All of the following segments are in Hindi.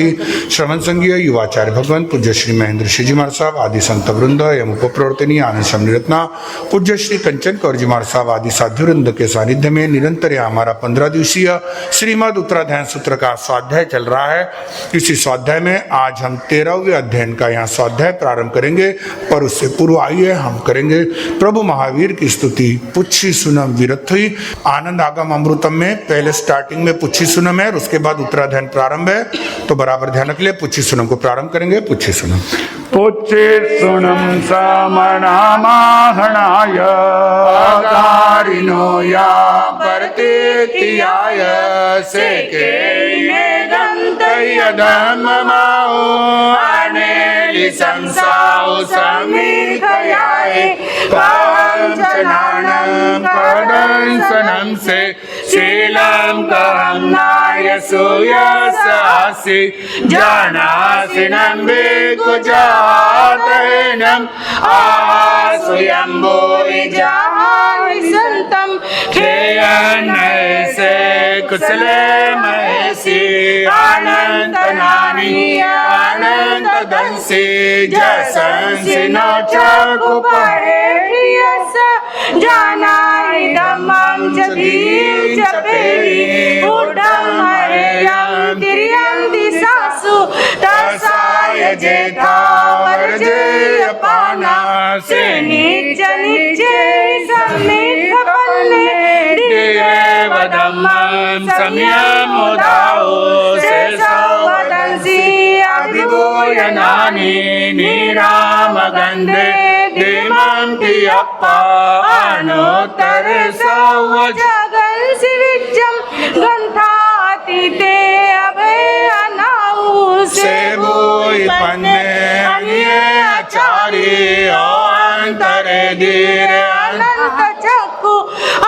मूर्ति श्रवण संघीय युवाचार्य भगवंत पूज्य श्री महेंद्र शिवजी महाराज साहब आदि संत वृंद एवं उपप्रवर्तनी आनंद शमनी रत्ना पूज्य श्री कंचन कौर जी महाराज साहब आदि साध्य वृंद के सानिध्य में निरंतर हमारा 15 दिवसीय श्रीमद उत्तराध्याय सूत्र का स्वाध्याय चल रहा है। इसी स्वाध्याय में आज हम 13वें अध्ययन का यहाँ स्वाध्याय प्रारंभ करेंगे, पर उससे पूर्व आइए हम करेंगे प्रभु महावीर की स्तुति। पुच्छी सुनम विरत हुई आनंद आगम अमृतम में पहले स्टार्टिंग में पुच्छी सुनम है और उसके बाद उत्तराध्ययन प्रारंभ है, तो बराबर ध्यान रख ले। पुच्छी सुनम को प्रारंभ करेंगे। पुच्छी सुनम पुच्छी सुनम समनामाहणाय अगारिनो या परतेतियाय सेके दन्तय धम्ममाओ अनेलि संसाओ समीखयाय कांचनानं कदंसनं से शीलं कहनाय सुयसासि जानासिनं विकुजातैनं आसुयम्बोहि जाहि संतं खेयनैसे कुशले महसि अनन्तनानि अनन्तदंसि जसंसि न चकुपहेयस जानाहि धम्मं च धीं च पेहि उड्डमहरेयं तिर्यं दिशासु तसाय जेथा वर्जयपाना से निज निजे सन्निधपन्ने दिवेव धम्मं संयमुदाओ से सवदंसि अभिभूयनानि निरामगन्धे दिमन्ति अप्पानोत्तर सवजगंसि विज्जं गन्धातीते अभयनाउ से भूय पन्ने अन्ये आचार्य अंतरे धीर अनंत चक्षु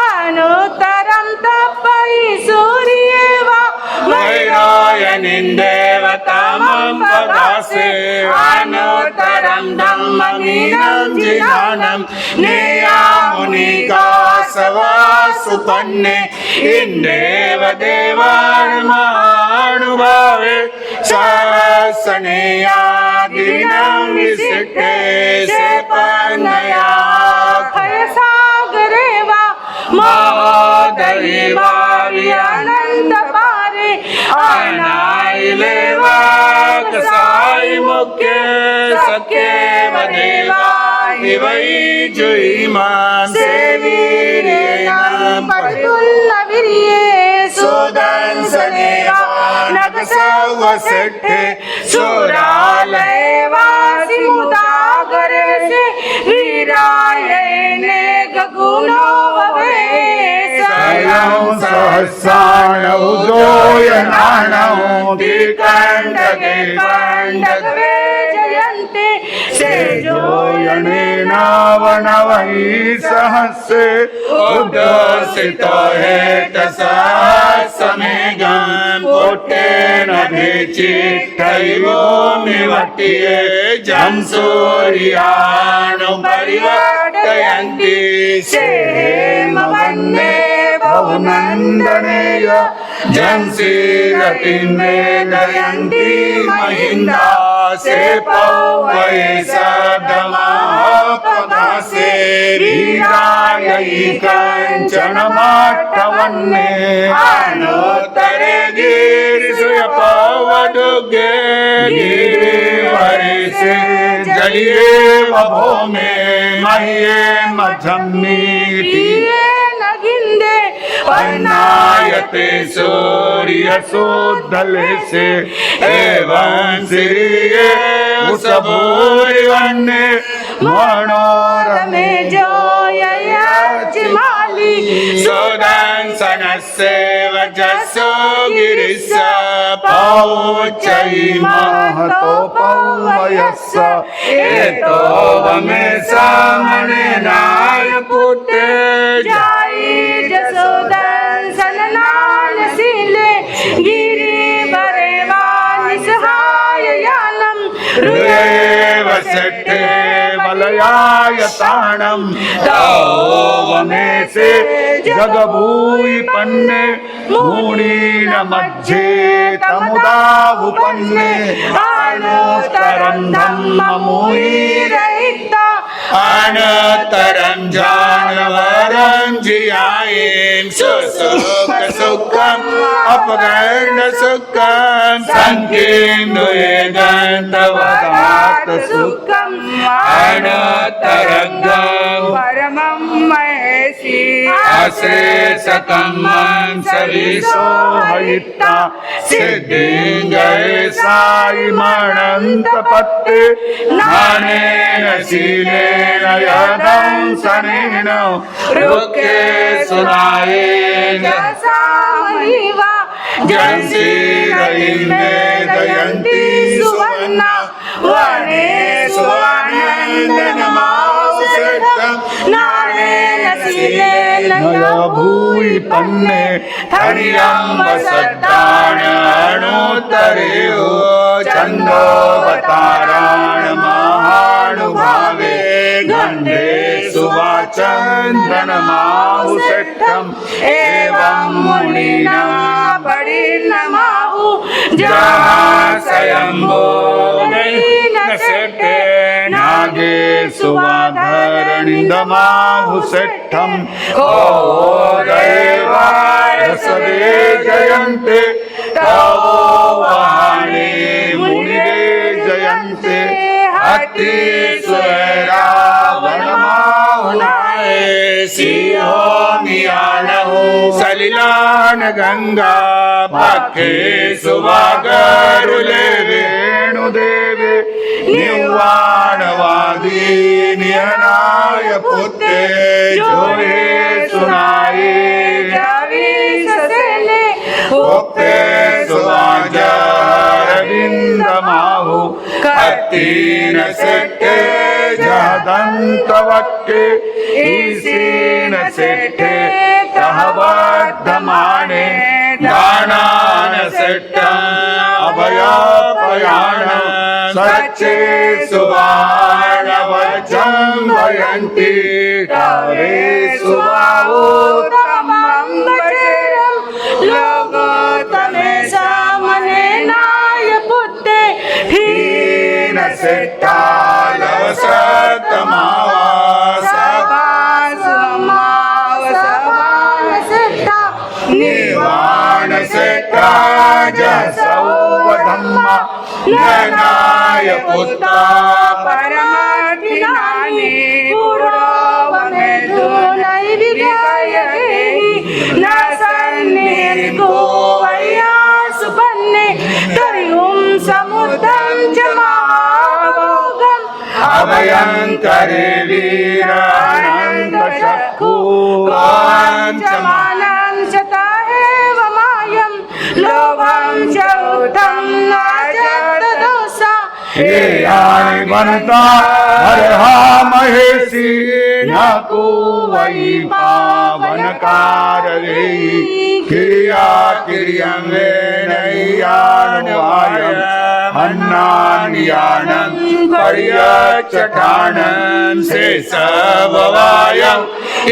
अनुत्तरं तपहि सूर्येवा वैरायनिन्देवतामं पदासे अनुत्तरं धम्ममीनं जिनानं नेयामुनिका सवासुपन्ने इन्देव देवानुभावे सहस्रनेयादिनं विशिष्टे से पन्नया खयसागरे वा महोदयी वा अनंत पारे अनाइले वा कसाई मुख्य सखे वदेवा वै जुईमान सेवीरेण पटुल्ल वीर्ये सुदंसनेवा नगसवसट्ठे सुरालये वासि मुदागरे से वीरायणे गगुणो भवे सयं सहस्राण उदोयनानौ दिकण्डके कण्डकवे जयन्ते सेजोयनेनावनवै सहस्रे उद्दसितो हेतसहस्रमेघं पुट्टेन भिचित्तैवोमिवट्टिये जं सूर्याणो परिवर्तयन्ति सेमवन्ने बहुनन्दनेय जंसीरतिं वेदयन्ति महिन्दा से पौवै सदमापदासे वीरायै कञ्चनमाट्टवन्ने अनुत्तरे गिरिसुयपवदुगे गिरिवरिसे जलिये वभौमे मह्ये मध्यमीति नगिन्दे वर्णायते सूर्यसोद्धले से एवं श्रीये उसभूरिवन्ने मनोरमे जोययाचिमाली सुदंसनस्य वजसो गिरिस्य पौचै महतो पौवयस्य एतो वमे सामनेनाय पुट्टे जाई जसोदंसननान सीले गिरि बरेवानि सहाय यानं रुये वसट्टे मलयायताणं तौ वमे से जगभूय पन्ने मुनीन मध्ये तमुदा उपन्ने अनुत्तरं धम्ममुनिरहिता अनुत्तरं जानवरं जियायें सुखं अपगर्ण सुखं संकीर्णयेदन्तवदात् सुखं अनुत्तरं परमं महेशि अश्रेषतमं सविशोहिता सिद्धिं गए साई मणन्तपत्ते ज्ञानेन शीलेन यदं सनेन रुखे सुनायेन सामहिवा जंसीरयिन्ने दयन्ती सुवर्णा वने सुवानन्दनमावसेत्तं नानेन शीलेन भूयि पन्ने हरियं वसत्ताननुत्तरेयो छन्दोवताराण महानुभावे गन्धे सुवाचन्द्रनमाहुषेट्टम् एवं मुनिना परिणमाहु जहाँ स्वयंभो नैनसेट्टे नागे सुवाधरणिन्दमाहुषेट्टम् ओ देवाय सदे जयन्ते तवो वाणी मुनिरे जयन्ते अति सुरा वनमाहुनाय सिंहो नियानहु सलिलान गंगा पाखे सुवागरुले वेणुदेवे निर्वाणवादी नियनाय पुत्रे जोरे सुनाये जवि ससेले पुत्रे सुवाजरविन्दमाहु कत्तीन सेट्टे जदन्तवक्के ईसीन सेट्टे तहवर्धमाने दानान सेट्टा अभयपयाण सच्चे सुवाणवचं वयन्ति तवे सुवाहुतमं वचेरं लोकोत्तमेशा मनेनाय पुत्ते हीन सेट्टा लवसतमावासभासमावसभासेट्टा निर्वाण सेट्टा जसौवधम्मा ननाय पुत्ता परमाधिनानि पुरोवमेधु नैविगायहि न सन्निर्गो वया सुपन्ने तरिहुं समुद्रं च महाभोगम् अभयङ्करे वीरानन्दचक्षु काञ्चमानं च ताहेव मायं लोभं च उद्धं नाजतदोषा हे यानि वनता हरहा महेशी न को वै पावनकारले क्रिया क्रियं वेनैयानुवायम् अन्नान्यानं पर्यचटानं शेषभवायं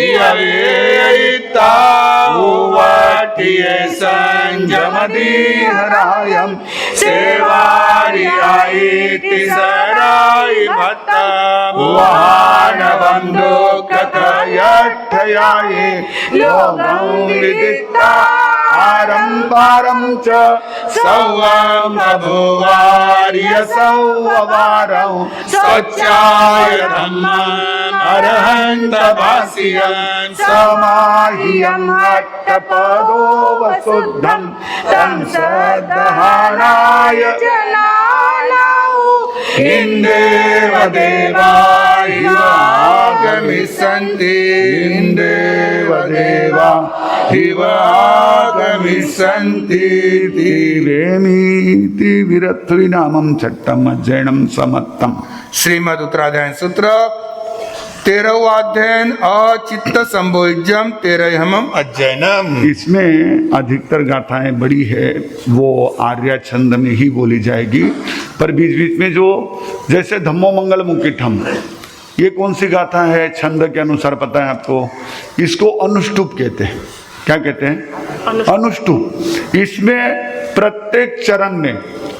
यवेयिता उवटिये संजमदीहरायं सेवार्यायिति सराय भट्ट वाहनबन्धो कथयठयाये लोकं विदित्ता आरम्भारं च सौवं बभुवार्य सौववारं स्वच्छाय धम्मम् अरहन्त भाष्यं समाह्यं अट्टपदो वसुद्धं तं सदहानाय जनानाउ इन्देव देवाय आगमिष्यन्ति इन्देव देवा आगमिष्यन्ति वेमीति विरत्विनामं चट्टम अध्ययनं समत्तम। श्रीमद् उत्तराध्याय सूत्र 13वां अध्ययन अचित्त संभोज्यम 13वां अध्ययनम। इसमें अधिकतर गाथाएं बड़ी है, वो आर्या छंद में ही बोली जाएगी, पर बीच बीच में जो जैसे धम्मो मंगल मुकिठम, ये कौन सी गाथा है छंद के अनुसार पता है आपको? इसको अनुष्टुप कहते हैं। क्या कहते हैं, अनुष्टुप। इसमें प्रत्येक चरण में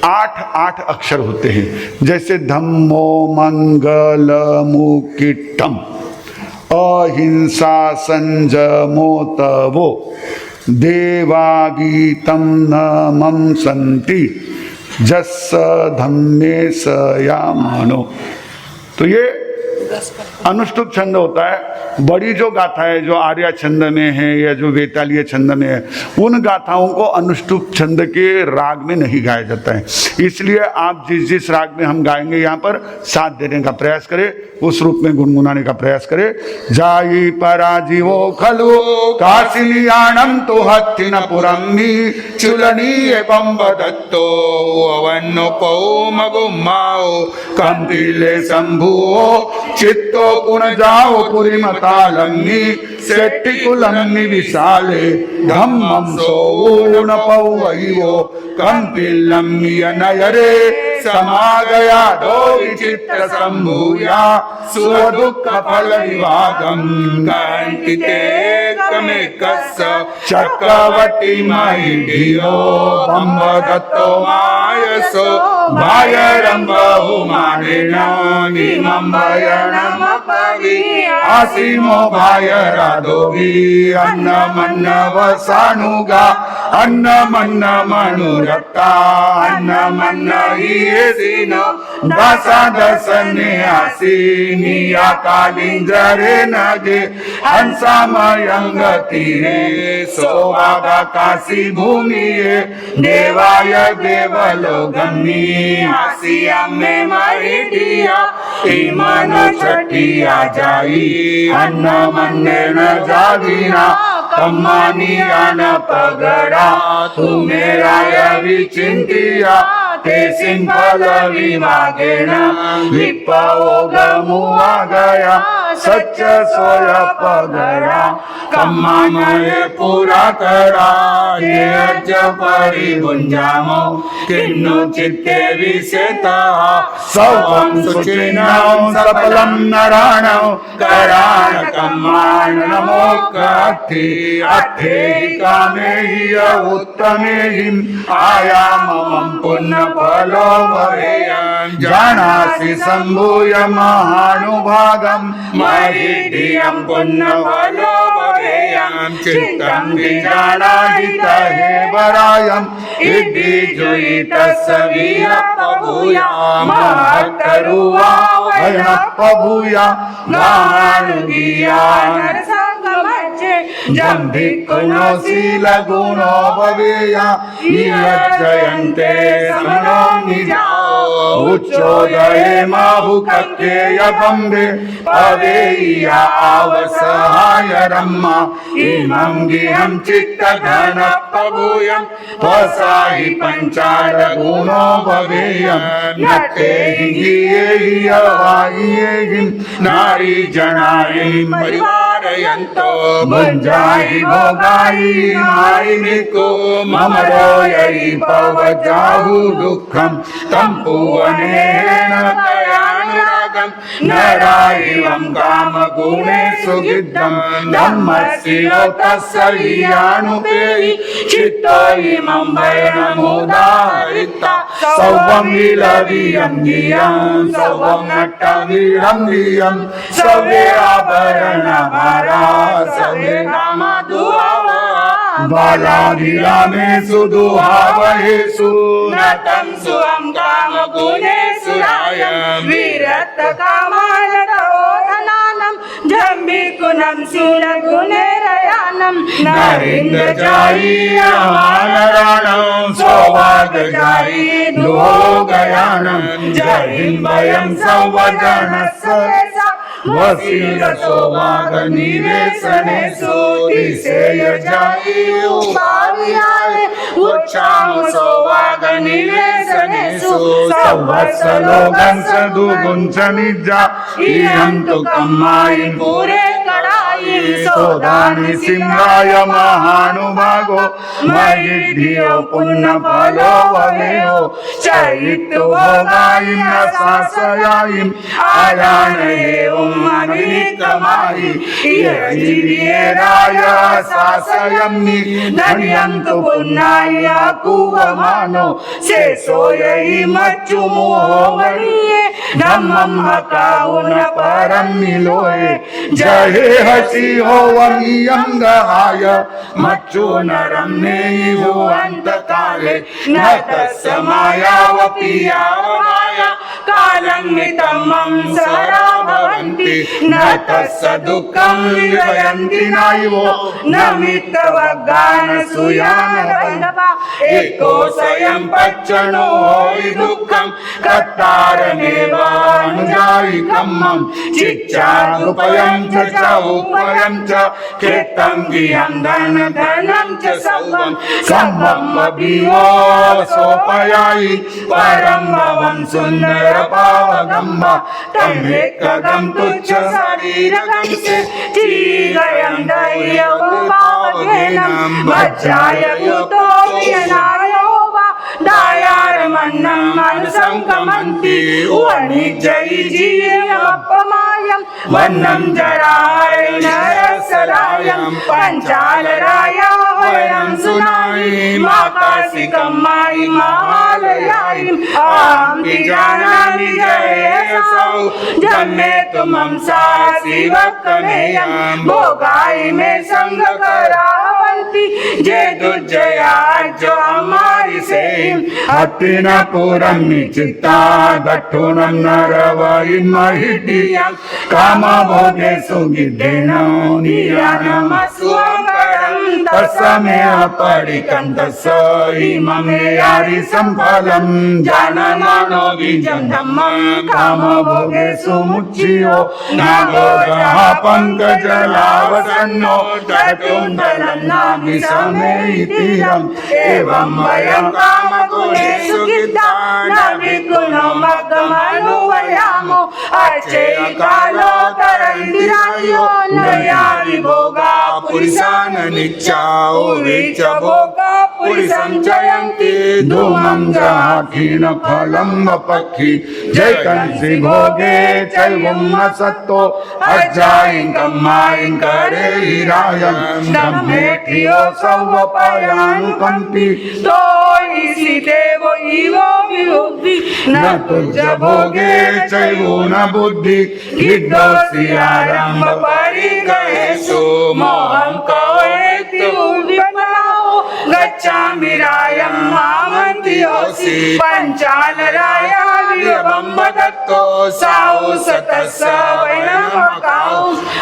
8 अक्षर होते हैं, जैसे धम्मो मंगल मुकिटम, अहिंसा संजमो तवो, देवागीतम नमं संति, जस्स धम्मे सयामनो। तो ये अनुष्टुप छंद होता है। बड़ी जो गाथा है जो आर्या छंद में है या जो वेतालीय छंद में है, उन गाथाओं को अनुष्टुप छंद के राग में नहीं गाया जाता है। इसलिए आप जिस जिस राग में हम गाएंगे यहाँ पर साथ देने का प्रयास करें, उस रूप में गुनगुनाने का प्रयास करें। जाई पराजीवो खलु काशिनियाणम तो हत्थिन पुरंगी चुलनीय बंबदत्तो अवन्नो पौमगुम्माओ कंपिले शंभुओ चित्तो पुनजाओ पुरीमतालंगी सेट्टिकुलंगी विशाले धम्मं सोऊन पौवैवो कंपिलंगी नयरे समागया दो विचित्र संभूया सुदुःख फल विभागम कांतिते कमेकस्स चक्रवर्ती महिधियो बंबदत्तो मायसो भायरं बहुमानेन निमंबयनम पवि आसीमो भायरादोभि अन्नमन्नवसानुगा अन्नमन्न मनुरक्ता अन्नमन्न येसिनो दशा दशने आसीनिया कालिंजरे नगे हंसामयंग तीरे सोवागा काशी भूमिये देवाय देवलोकमी आसियामे महिधिया इमन छटिया जाई अन्नमन्ने न जाविना कम्मानिया न पगड़ा तू मेरा विचिंतिया ते सिंपल विमागेण विपवोग मुआ गया सच सोय पगड़ा कम्मामय पूरा करा ये अज परिभुंजामो किन्नु चित्ते विसेता सवं सुचिनं सफलं नराणं कराण कम्मान नमो काथि अथे कामे हि उत्तमे हिम आयामं पुण्य फलो भवेयं जानासि सम्भूय महानुभागं महिधियं पुण्य फलो भवेयं चित्तं विजानाहितहे वरायं इद्धि जुयितस्य वीरपभूया महत्तरुवा वयनपभूया महानुगिया जम्भिक्कुनो शीलगुणो भवेया जयन्ते समनो निजाओ उच्चोदये माहुकक्केय बम्बे पवेया आवसहाय रम्मा इमं गिहं चित्तघन पभूयं वसाहि पंचाल गुणो भवेयं नटे हि वाहि नारी जनायि परिवारयन्तो भुञ्जाहि भोगायि मायिको मम रोयि पवजाहु दुःखं तं पुवनेन तयानुरागं नरायिवं कामगुणेषु गिद्धं धम्मस्य तस्य यानुपेयि चित्तो इमं वयनमुदारिता सौवं विलवियं गियं सौवं नट्टवीरं गियं सवे आभरणभारा सवे कामदुहावा बालाभिरामेषु दुहावहेषु नतं सुहं कामगुणेषु रायं वीरत्तकामानतोधनानं जम्बिकुनं शीलगुणेरयानं नरेन्द्रजायि अमानराणं सौभाग्यजायि दुहोगयानं जय हिन्द वयं सौवजनस्य वसील सौभाग निवेशनेषु दिशेय जायि उपावियाय उच्चाम सौभाग निवेशनेषु सवत्सलोकं सदुगुंच निजा इहं तु कम्मायि पूरे कड़ाई सोदानि सिंहाय महानुभागो मयिद्धियो पुण्यफलो वमेयो चयित्तो भोगायिं न शासयायिं आयानयेवं मनिनिकमायि यजिविराय शासयन्नि धन्यं तु पुण्याय कुवमानो शेषोयि मच्चुमोहो वनिये धम्मं हकाउन परं निलोये जहे हसि हो वमियं गहाय मच्चो नरं नेयि वो अन्तकाले न तत्समायावपि यावमाया कालं मितमं सरा भवन्ति न तस्य दुःखं विवयन्ति नायवो न मित्रवग्गान सुयान वैधवा एको स्वयं पच्चनो होयि दुःखं कत्तारमेवानुजायि कम्मं चिच्चादुपयं च उपयं च कृतं गियं धनं च सर्वं सम्भं विभो सोपयायि परं भवं सुन्दर पावगम्ब तमेकगं तुच्छ शरीरगं से चीगयं दैयं पावगेनं वज्राय युतो विनायो वा दायार मन्नं मनसंकमन्ति वणिजयि जीवमपमायं वन्नं जराय नरसरायं पञ्चालराय वयं सुनायि माकासिकं मायि महालयायि अहं जानामि जयसौ जन्मे तुमं सासि वक्कमेयं भोगाय मे संग करावन्ति जे दुर्जया जो हमारी सेम हत्तिन पुरं निचित्ता दठुनं नरवयिं महिडियं काम भोगे सुगिद्धेन नियानमस्वकरं तस्मे परिकं तस्मै यारि सम्फलं जानमानो विजं धम्मं काम भोगे सुमुच्चियो नागोरः पङ्कजलावसन्नो तटुण्डलं नाभिसमेतिरम् एवं वयं कामगुणेषु गिद्धा न विगुणो मग्गमनुवयामो अर्चेय कालो तरन्तिरायो नयारि भोगा पुरिसान् निच्चाओ विच भोगा पुरिसं चयन्ति धूमं जहाखीन फलं वपक्षि जय कंसि भोगे चैवं असत्तो अज्जायिं कम्मायिं करे हिरायं धम्मेठियो सौवपायानुकम्पि तो इसी देवो इवो विबुद्धि न तुझ भोगे चैवो न बुद्धि गिद्धोसि आरंभ परिगयेषु मोहं कवयति विपलाओ गच्छामि रायं मामन्तियोसि पञ्चालराय विरवं वदत्तो साउ सतस्स वैनमकाउ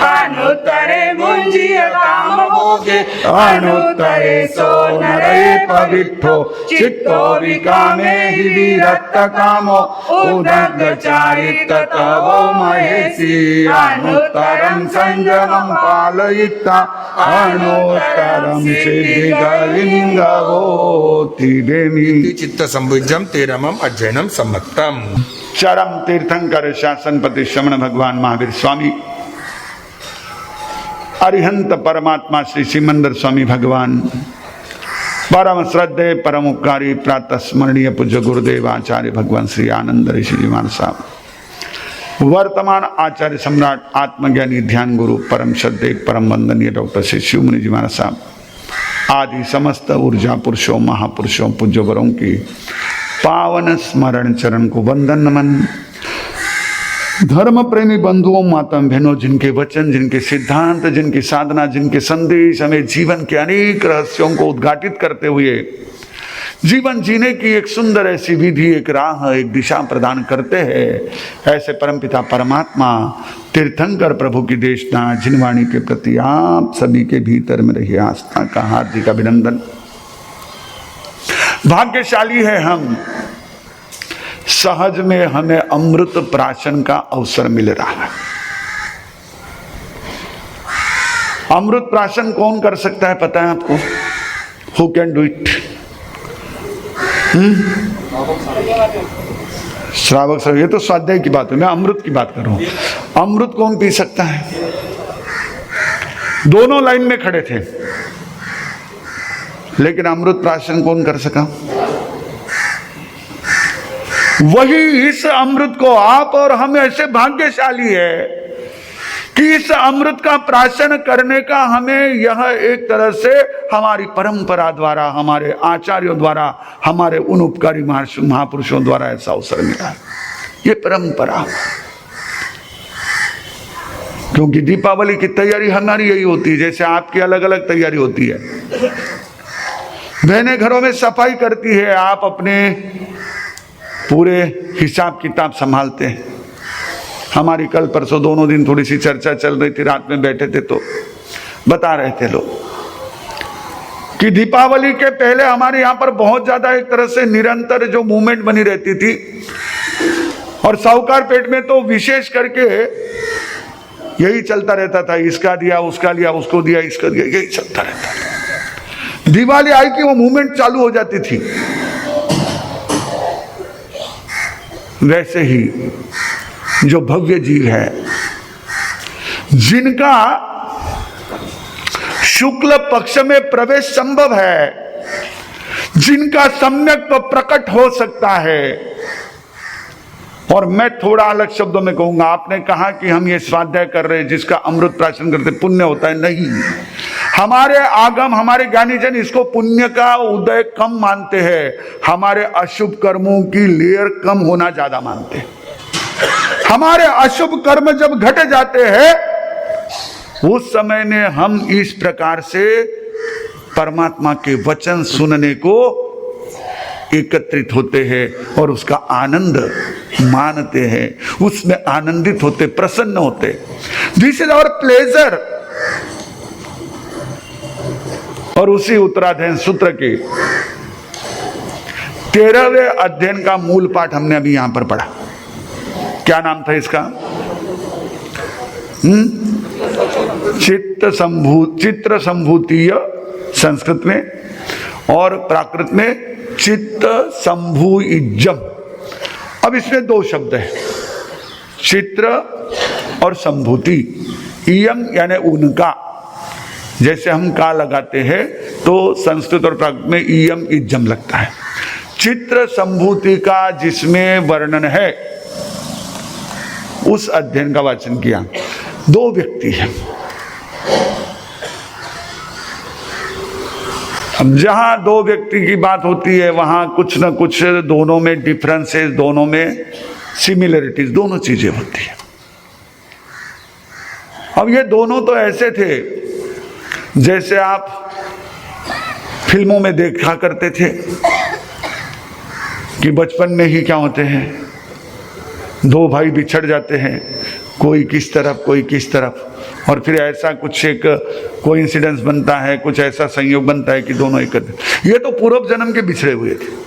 अनुत्तरे मुञ्जिय काम भोगे अनुत्तरे सो नरे पवित्रो चित्तो विकामे हि विरक्त कामो उदग्गचारित तवो महेशि अनुत्तरं संयमं पालयित्वा अनुत्तरं सिद्धिगलिङ्गवोति देमि चित्त संबुद्धम तेरमम अध्ययनम सम्मतम। चरम तीर्थंकर शासनपति श्रमण भगवान महावीर स्वामी अरिहंत परमात्मा श्री सिमंदर स्वामी भगवान परम श्रद्धेय परम उपकारी प्रातः स्मरणीय पूज्य गुरुदेव आचार्य भगवान श्री आनंद ऋषि जी महाराज साहब वर्तमान आचार्य सम्राट आत्मज्ञानी ध्यान गुरु परम श्रद्धेय परम वंदनीय डॉक्टर श्री शिव मुनि जी महाराज साहब आदि समस्त ऊर्जा पुरुषों महापुरुषों पूज्यवरों की पावन स्मरण चरण को वंदन नमन। धर्म प्रेमी बंधुओं माता बहनों जिनके वचन जिनके सिद्धांत जिनकी साधना जिनके संदेश हमें जीवन के अनेक रहस्यों को उद्घाटित करते हुए जीवन जीने की एक सुंदर ऐसी विधि एक राह एक दिशा प्रदान करते हैं ऐसे परमपिता परमात्मा तीर्थंकर प्रभु की देशना जिनवाणी के प्रति आप सभी के भीतर में रही आस्था का हार्दिक अभिनंदन। भाग्यशाली है हम, सहज में हमें अमृत प्राशन का अवसर मिल रहा है। अमृत प्राशन कौन कर सकता है पता है आपको? Who can do it? श्रावक सर, ये तो स्वाध्याय की बात है, मैं अमृत की बात कर रहा हूं। अमृत कौन पी सकता है? दोनों लाइन में खड़े थे, लेकिन अमृत प्राशन कौन कर सका? वही इस अमृत को आप और हम ऐसे भाग्यशाली है कि इस अमृत का प्राशन करने का हमें यह एक तरह से हमारी परंपरा द्वारा, हमारे आचार्यों द्वारा, हमारे उन उपकारी महापुरुषों द्वारा ऐसा अवसर मिला। ये परंपरा, क्योंकि दीपावली की तैयारी हमारी यही होती है, जैसे आपकी अलग अलग तैयारी होती है। बहनें घरों में सफाई करती है, आप अपने पूरे हिसाब किताब संभालते हैं। हमारी कल परसों दोनों दिन थोड़ी सी चर्चा चल रही थी, रात में बैठे थे तो बता रहे थे लोग कि दीपावली के पहले हमारे यहाँ पर बहुत ज्यादा एक तरह से निरंतर जो मूवमेंट बनी रहती थी, और साहूकार पेट में तो विशेष करके यही चलता रहता था, इसका दिया उसका लिया, उसको दिया इसका दिया, यही चलता रहता था। दिवाली आई कि वो मूवमेंट चालू हो जाती थी। वैसे ही जो भव्य जीव है, जिनका शुक्ल पक्ष में प्रवेश संभव है, जिनका सम्यक प्रकट हो सकता है, और मैं थोड़ा अलग शब्दों में कहूंगा, आपने कहा कि हम ये स्वाध्याय कर रहे हैं जिसका अमृत प्राशन करते पुण्य होता है, नहीं। हमारे आगम, हमारे ज्ञानीजन इसको पुण्य का उदय कम मानते हैं, हमारे अशुभ कर्मों की लेयर कम होना ज्यादा मानते हैं। हमारे अशुभ कर्म जब घट जाते हैं, उस समय में हम इस प्रकार से परमात्मा के वचन सुनने को एकत्रित होते हैं और उसका आनंद मानते हैं, उसमें आनंदित होते, प्रसन्न होते। This is our pleasure. और उसी उत्तराध्ययन सूत्र के 13वें अध्ययन का मूल पाठ हमने अभी यहां पर पढ़ा। क्या नाम था इसका? चित्र संभूतीय संस्कृत में, और प्राकृत में चित्त संभूइजम। अब इसमें दो शब्द है, चित्र और संभूति। इयम यानी उनका, जैसे हम का लगाते हैं तो संस्कृत और प्राकृत में इयम इज्जम लगता है। चित्र संभूति का जिसमें वर्णन है, उस अध्ययन का वाचन किया। दो व्यक्ति हैं, अब जहां दो व्यक्ति की बात होती है वहां कुछ ना कुछ दोनों में डिफरेंसेस, दोनों में सिमिलरिटीज, दोनों चीजें होती है। अब ये दोनों तो ऐसे थे जैसे आप फिल्मों में देखा करते थे कि बचपन में ही क्या होते हैं, दो भाई बिछड़ जाते हैं, कोई किस तरफ कोई किस तरफ, और फिर ऐसा कुछ एक कोइंसिडेंस बनता है, कुछ ऐसा संयोग बनता है कि दोनों एकत्र। ये तो पूर्व जन्म के बिछड़े हुए थे।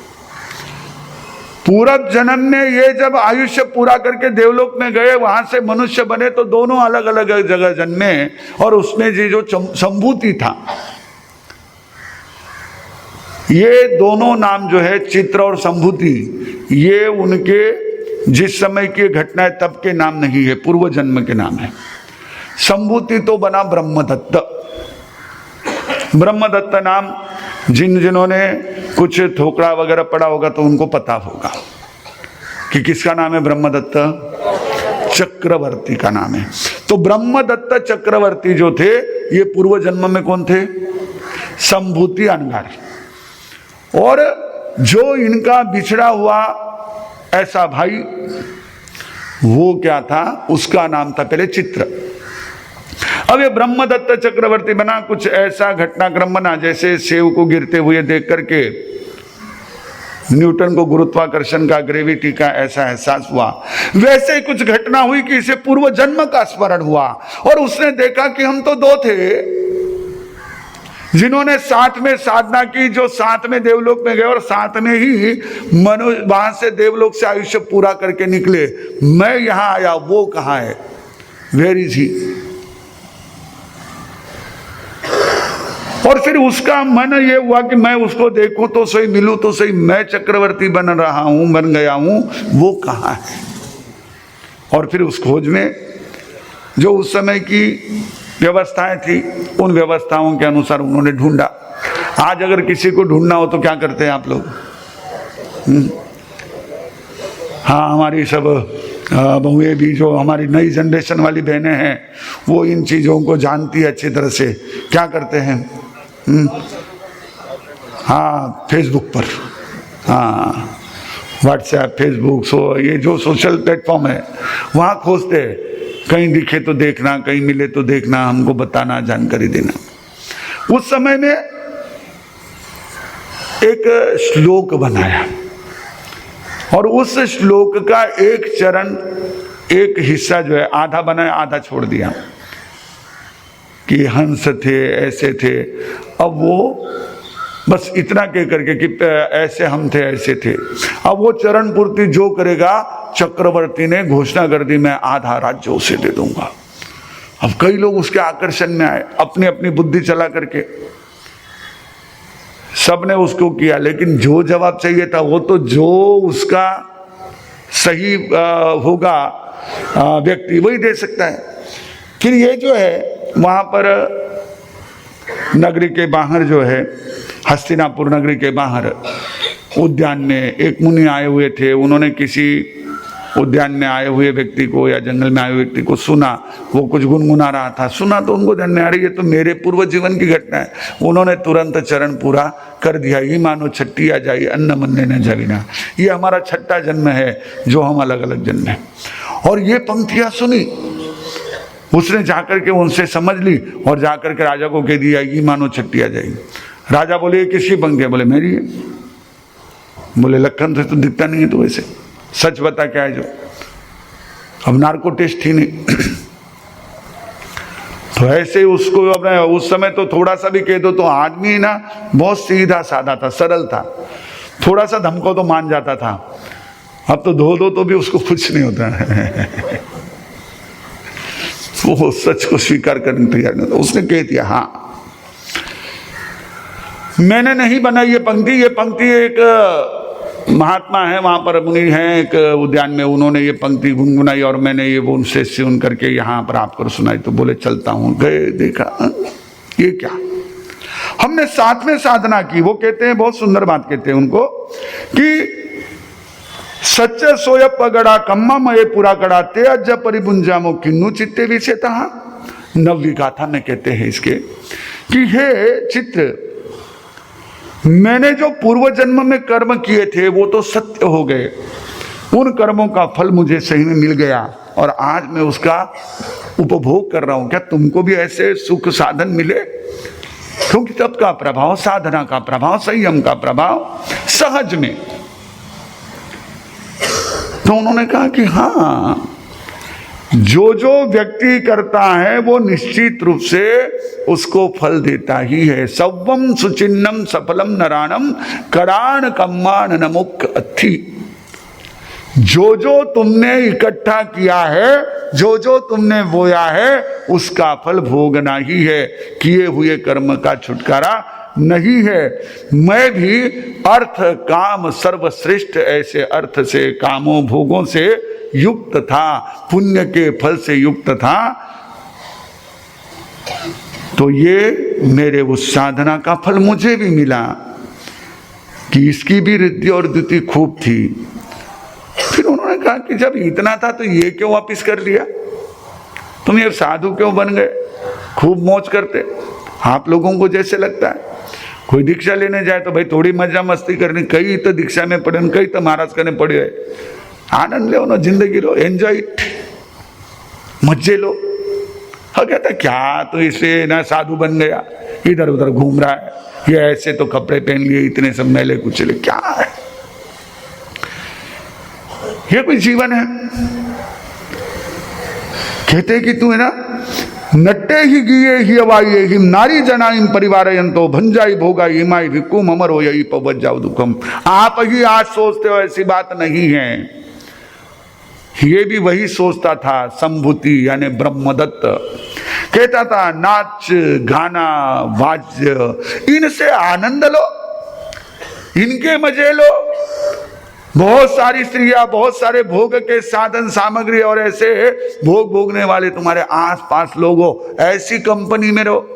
पूर्व जन्म में ये जब आयुष्य पूरा करके देवलोक में गए, वहां से मनुष्य बने, तो दोनों अलग अलग जगह जन्मे, और उसमें जो संभूति था, ये दोनों नाम जो है चित्र और संभूति, ये उनके जिस समय की घटना है तब के नाम नहीं है, पूर्व जन्म के नाम है। संभूति तो बना ब्रह्मदत्त। ब्रह्मदत्त नाम जिन्होंने कुछ थोकड़ा वगैरह पढ़ा होगा तो उनको पता होगा कि किसका नाम है ब्रह्मदत्त? चक्रवर्ती का नाम है। तो ब्रह्मदत्त चक्रवर्ती जो थे, ये पूर्व जन्म में कौन थे? संभूति अंगार। और जो इनका बिछड़ा हुआ ऐसा भाई, वो क्या था? उसका नाम था पहले चित्र। अब ये ब्रह्मदत्त चक्रवर्ती बना, कुछ ऐसा घटनाक्रम बना जैसे सेव को गिरते हुए देख करके न्यूटन को गुरुत्वाकर्षण का, ग्रेविटी का ऐसा एहसास हुआ। वैसे ही कुछ घटना हुई कि इसे पूर्व जन्म का स्मरण हुआ, और उसने देखा कि हम तो दो थे जिन्होंने साथ में साधना की, जो साथ में देवलोक में गए और साथ में ही मनुष्य वहां से देवलोक से आयुष्य पूरा करके निकले। मैं यहां आया, वो कहां है? Where is he? और फिर उसका मन ये हुआ कि मैं उसको देखूं तो सही, मिलूं तो सही, मैं चक्रवर्ती बन रहा हूं, बन गया हूं, वो कहां है? और फिर उस खोज में जो उस समय की व्यवस्थाएं थी, उन व्यवस्थाओं के अनुसार उन्होंने ढूंढा। आज अगर किसी को ढूंढना हो तो क्या करते हैं आप लोग? हाँ, हमारी सब बहुएं भी, जो हमारी नई जनरेशन वाली बहनें हैं, वो इन चीज़ों को जानती है अच्छी तरह से। क्या करते हैं? हाँ, फेसबुक पर, हाँ, व्हाट्सएप, फेसबुक, ये जो सोशल प्लेटफॉर्म है वहाँ खोजते हैं। कहीं दिखे तो देखना, कहीं मिले तो देखना, हमको बताना, जानकारी देना। उस समय में एक श्लोक बनाया और उस श्लोक का एक चरण, एक हिस्सा जो है आधा बनाया, आधा छोड़ दिया कि हंस थे, ऐसे थे। अब वो बस इतना कह करके कि ऐसे हम थे, ऐसे थे। अब वो चरण पूर्ति जो करेगा, चक्रवर्ती ने घोषणा कर दी, मैं आधा राज्य उसे दे दूंगा। अब कई लोग उसके आकर्षण में आए, अपनी अपनी बुद्धि चला करके सबने उसको किया, लेकिन जो जवाब चाहिए था वो तो जो उसका सही होगा व्यक्ति वही दे सकता है। फिर ये जो है वहां पर नगरी के बाहर जो है, हस्तिनापुर नगरी के बाहर उद्यान में एक मुनि आए हुए थे। उन्होंने किसी उद्यान में आए हुए व्यक्ति को या जंगल में आए हुए व्यक्ति को सुना, वो कुछ गुनगुना रहा था। सुना तो उनको ध्यान में आ रही है तो मेरे पूर्व जीवन की घटना है। उन्होंने तुरंत चरण पूरा कर दिया। ही मानो छठी आ जाई अन्न मन्ने न जविना, ये हमारा छठा जन्म है जो हम अलग अलग जन्म है। और ये पंक्तियां सुनी, उसने जाकर के उनसे समझ ली और जाकर के राजा को कह दिया, ये मानो छठी आ जाएगी। राजा बोले किसकी पंक्ति है? बोले मेरी है। बोले लखन से तो दिखता नहीं है, तो वैसे सच बता क्या है जो। अब नार्को टेस्ट ही नहीं तो ऐसे उसको अपने उस समय तो थोड़ा सा भी कह दो तो आदमी ना बहुत सीधा साधा था, सरल था, थोड़ा सा धमको तो मान जाता था। अब तो धो दो तो भी उसको कुछ नहीं होता है वो सच को स्वीकार करने तैयार नहीं था। उसने कह दिया हाँ मैंने नहीं बनाई ये पंक्ति। ये पंक्ति एक महात्मा है, वहां पर मुनि हैं एक उद्यान में, उन्होंने ये पंक्ति गुनगुनाई और मैंने ये वो उनसे सुन करके यहाँ पर आपको सुनाई। तो बोले चलता हूँ। गए, देखा ये क्या, हमने साथ में साधना की। वो कहते हैं, बहुत सुंदर बात कहते हैं उनको कि सच्चे सोय पगड़ा कम्मा मये पूरा कड़ा ते अज परिपुंजा मो किन्नु चित्ते विषेता। नव्य गाथा में कहते हैं इसके कि हे चित्र, मैंने जो पूर्व जन्म में कर्म किए थे वो तो सत्य हो गए, उन कर्मों का फल मुझे सही में मिल गया और आज मैं उसका उपभोग कर रहा हूं। क्या तुमको भी ऐसे सुख साधन मिले? क्योंकि तप का प्रभाव, साधना का प्रभाव, संयम का प्रभाव सहज में। तो उन्होंने कहा कि हाँ, जो जो व्यक्ति करता है वो निश्चित रूप से उसको फल देता ही है। सव्वम सुचिन्नम सफलम नराणम कराण कम्मान नमुक अथि। जो जो तुमने इकट्ठा किया है, जो जो तुमने बोया है, उसका फल भोगना ही है। किए हुए कर्म का छुटकारा नहीं है। मैं भी अर्थ काम सर्वश्रेष्ठ ऐसे अर्थ से, कामों भोगों से युक्त था, पुण्य के फल से युक्त था। तो ये मेरे उस साधना का फल मुझे भी मिला कि इसकी भी रिद्धि और द्युति खूब थी। फिर उन्होंने कहा कि जब इतना था तो ये क्यों वापिस कर लिया? तुम ये साधु क्यों बन गए? खूब मौज करते आप लोगों को जैसे लगता है। कोई दीक्षा लेने जाए तो भाई थोड़ी मजा मस्ती करनी, कई तो दीक्षा में पड़े, कई तो महाराज करने पड़े है। आनंद लो ना, जिंदगी लो, एंजॉय इट, मजे लो। हाँ कहता क्या तो इसे ना साधु बन गया, इधर उधर घूम रहा है, ये ऐसे तो कपड़े पहन लिए, इतने सब मैले कुचले, क्या है ये? कोई जीवन है? कहते कि तू है ना नट्टे ही गिये ही अवाइये हिम नारी जनाइम परिवारयंतो भंजाई भोगा हिमाई भिक्कुम अमर हो यही पवत जाओ दुखम। आप ही आज सोचते हो, ऐसी बात नहीं है। ये भी वही सोचता था संभूति यानी ब्रह्मदत्त। कहता था नाच गाना वाद्य, इनसे आनंद लो, इनके मजे लो, बहुत सारी स्त्रियां, बहुत सारे भोग के साधन सामग्री और ऐसे भोग भोगने वाले तुम्हारे आस पास लोग हो, ऐसी कंपनी में रहो।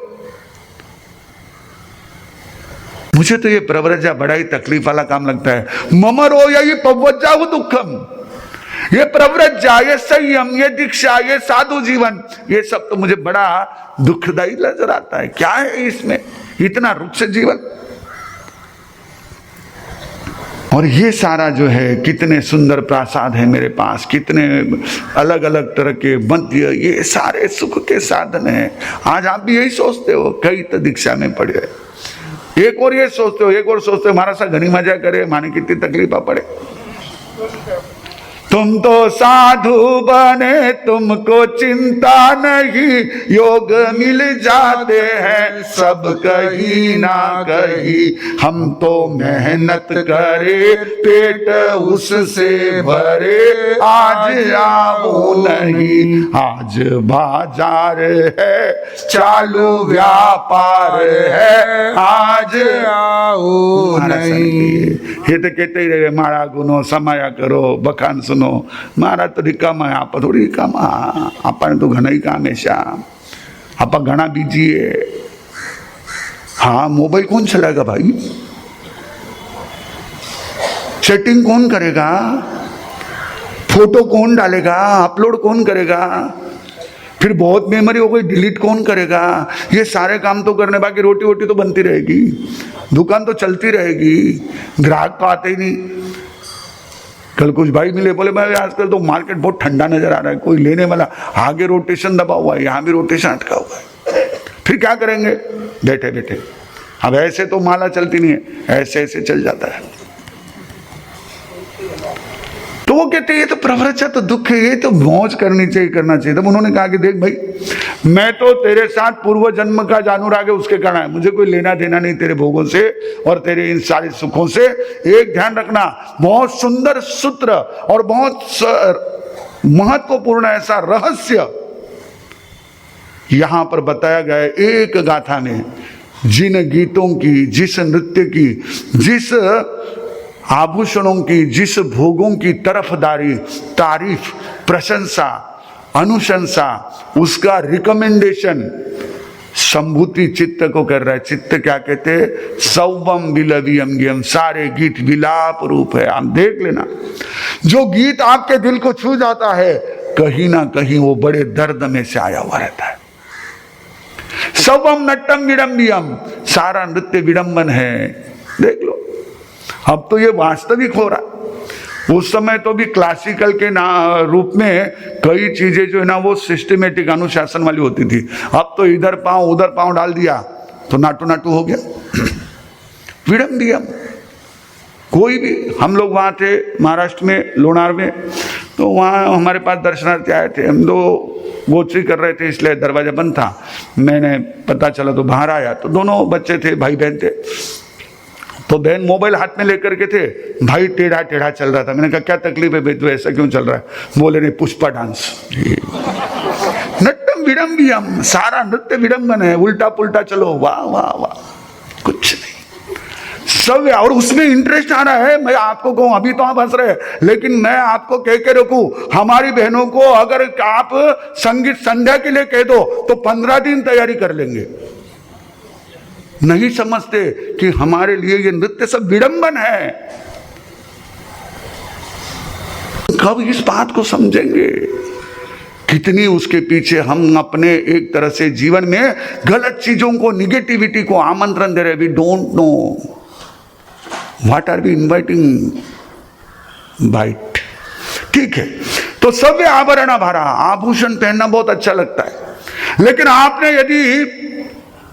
मुझे तो ये प्रव्रजा बड़ा ही तकलीफ वाला काम लगता है। ममरो यही पवज्जा दुखम, ये प्रव्रजा, ये संयम, ये दीक्षा, ये साधु जीवन, ये सब तो मुझे बड़ा दुखदायी नजर आता है। क्या है इसमें इतना रुक्ष जीवन? और ये सारा जो है, कितने सुंदर प्रासाद है मेरे पास, कितने अलग अलग तरह के मध्य, ये सारे सुख के साधन है। आज आप भी यही सोचते हो, कई तो दीक्षा में पड़े, एक और ये सोचते हो, एक और सोचते हो हमारा सा घनी मजा करे, माने कितनी तकलीफा पड़े। तुम तो साधु बने, तुमको चिंता नहीं, योग मिल जाते हैं सब कहीं ना कहीं। हम तो मेहनत करे, पेट उससे भरे, आज आओ नहीं, आज बाजार है, चालू व्यापार है, आज आओ नहीं। ये तो कहते ही रहे, मारा गुनो समाया करो, बखान सुनो। मारा तो रिकामा है, आप थोड़ी रिकामा, आपने तो घना ही काम है श्याम, आप घना बिजी है। हाँ, मोबाइल कौन चलाएगा भाई? चैटिंग कौन करेगा? फोटो कौन डालेगा? अपलोड कौन करेगा? फिर बहुत मेमोरी हो गई, डिलीट कौन करेगा? ये सारे काम तो करने, बाकी रोटी वोटी तो बनती रहेगी, दुकान तो चलती रहेगी, ग्राहक तो आते ही नहीं। कल कुछ भाई मिले, बोले भाई आजकल तो मार्केट बहुत ठंडा नजर आ रहा है, कोई लेने वाला, आगे रोटेशन दबा हुआ है, यहाँ भी रोटेशन अटका हुआ है, फिर क्या करेंगे? बैठे बैठे। अब ऐसे तो माला चलती नहीं है, ऐसे ऐसे चल जाता है। तो वो कहते हैं ये तो प्रव्रजा तो दुख है, ये तो मौज करनी चाहिए, करना चाहिए। तब उन्होंने कहा कि देख भाई, मैं तो तेरे साथ पूर्व जन्म का जो अनुराग है उसके कारण है, मुझे कोई लेना देना नहीं तेरे भोगों से और तेरे इन सारे सुखों से। एक ध्यान रखना, बहुत सुंदर सूत्र और बहुत महत्वपूर्ण ऐसा रहस्य यहां पर बताया गया है एक गाथा में। जिन गीतों की, जिस नृत्य की, जिस आभूषणों की, जिस भोगों की तरफदारी, तारीफ, प्रशंसा, अनुशंसा, उसका रिकमेंडेशन संभूति चित्त को कर रहा है। चित्त क्या कहते हैं? सौवम विलवियम ज्ञम, सारे गीत विलाप रूप है। आप देख लेना, जो गीत आपके दिल को छू जाता है, कहीं ना कहीं वो बड़े दर्द में से आया हुआ रहता है। सौवम नट्टम विडम्बियम, सारा नृत्य विडंबन है। देख लो, अब तो ये वास्तविक हो रहा। उस समय तो भी क्लासिकल के रूप में कई चीजें जो है ना, वो सिस्टमेटिक अनुशासन वाली होती थी। अब तो इधर पांव उधर पांव डाल दिया तो नाटू नाटू हो गया। विडम्बियम। कोई भी, हम लोग वहाँ थे महाराष्ट्र में, लोनार में, तो वहाँ हमारे पास दर्शनार्थी आए थे। हम दो गोचरी कर रहे थे, इसलिए दरवाजा बंद था। मैंने पता चला तो बाहर आया, तो दोनों बच्चे थे, भाई बहन थे। तो बहन मोबाइल हाथ में लेकर के थे, भाई टेढ़ा टेढ़ा चल रहा था। मैंने कहा क्या तकलीफ है बेटू, ऐसा क्यों चल रहा है? बोले नहीं, पुष्पा डांस। नट्टम विडम्बियम, सारा नृत्य विडंबन है, उल्टा पुल्टा चलो, वाह वाह वाह, कुछ नहीं सब। और उसमें इंटरेस्ट आ रहा है। मैं आपको कहूं, अभी तो आप हंस रहे हैं, लेकिन मैं आपको कह के रखूं, हमारी बहनों को अगर आप संगीत संध्या के लिए कह दो तो 15 दिन तैयारी कर लेंगे। नहीं समझते कि हमारे लिए ये नृत्य सब विडंबन है। कब इस बात को समझेंगे? कितनी उसके पीछे हम अपने एक तरह से जीवन में गलत चीजों को, निगेटिविटी को आमंत्रण दे रहे। We don't know what are we inviting bite. ठीक है, तो सव्य आभरण भरा, आभूषण पहनना बहुत अच्छा लगता है, लेकिन आपने यदि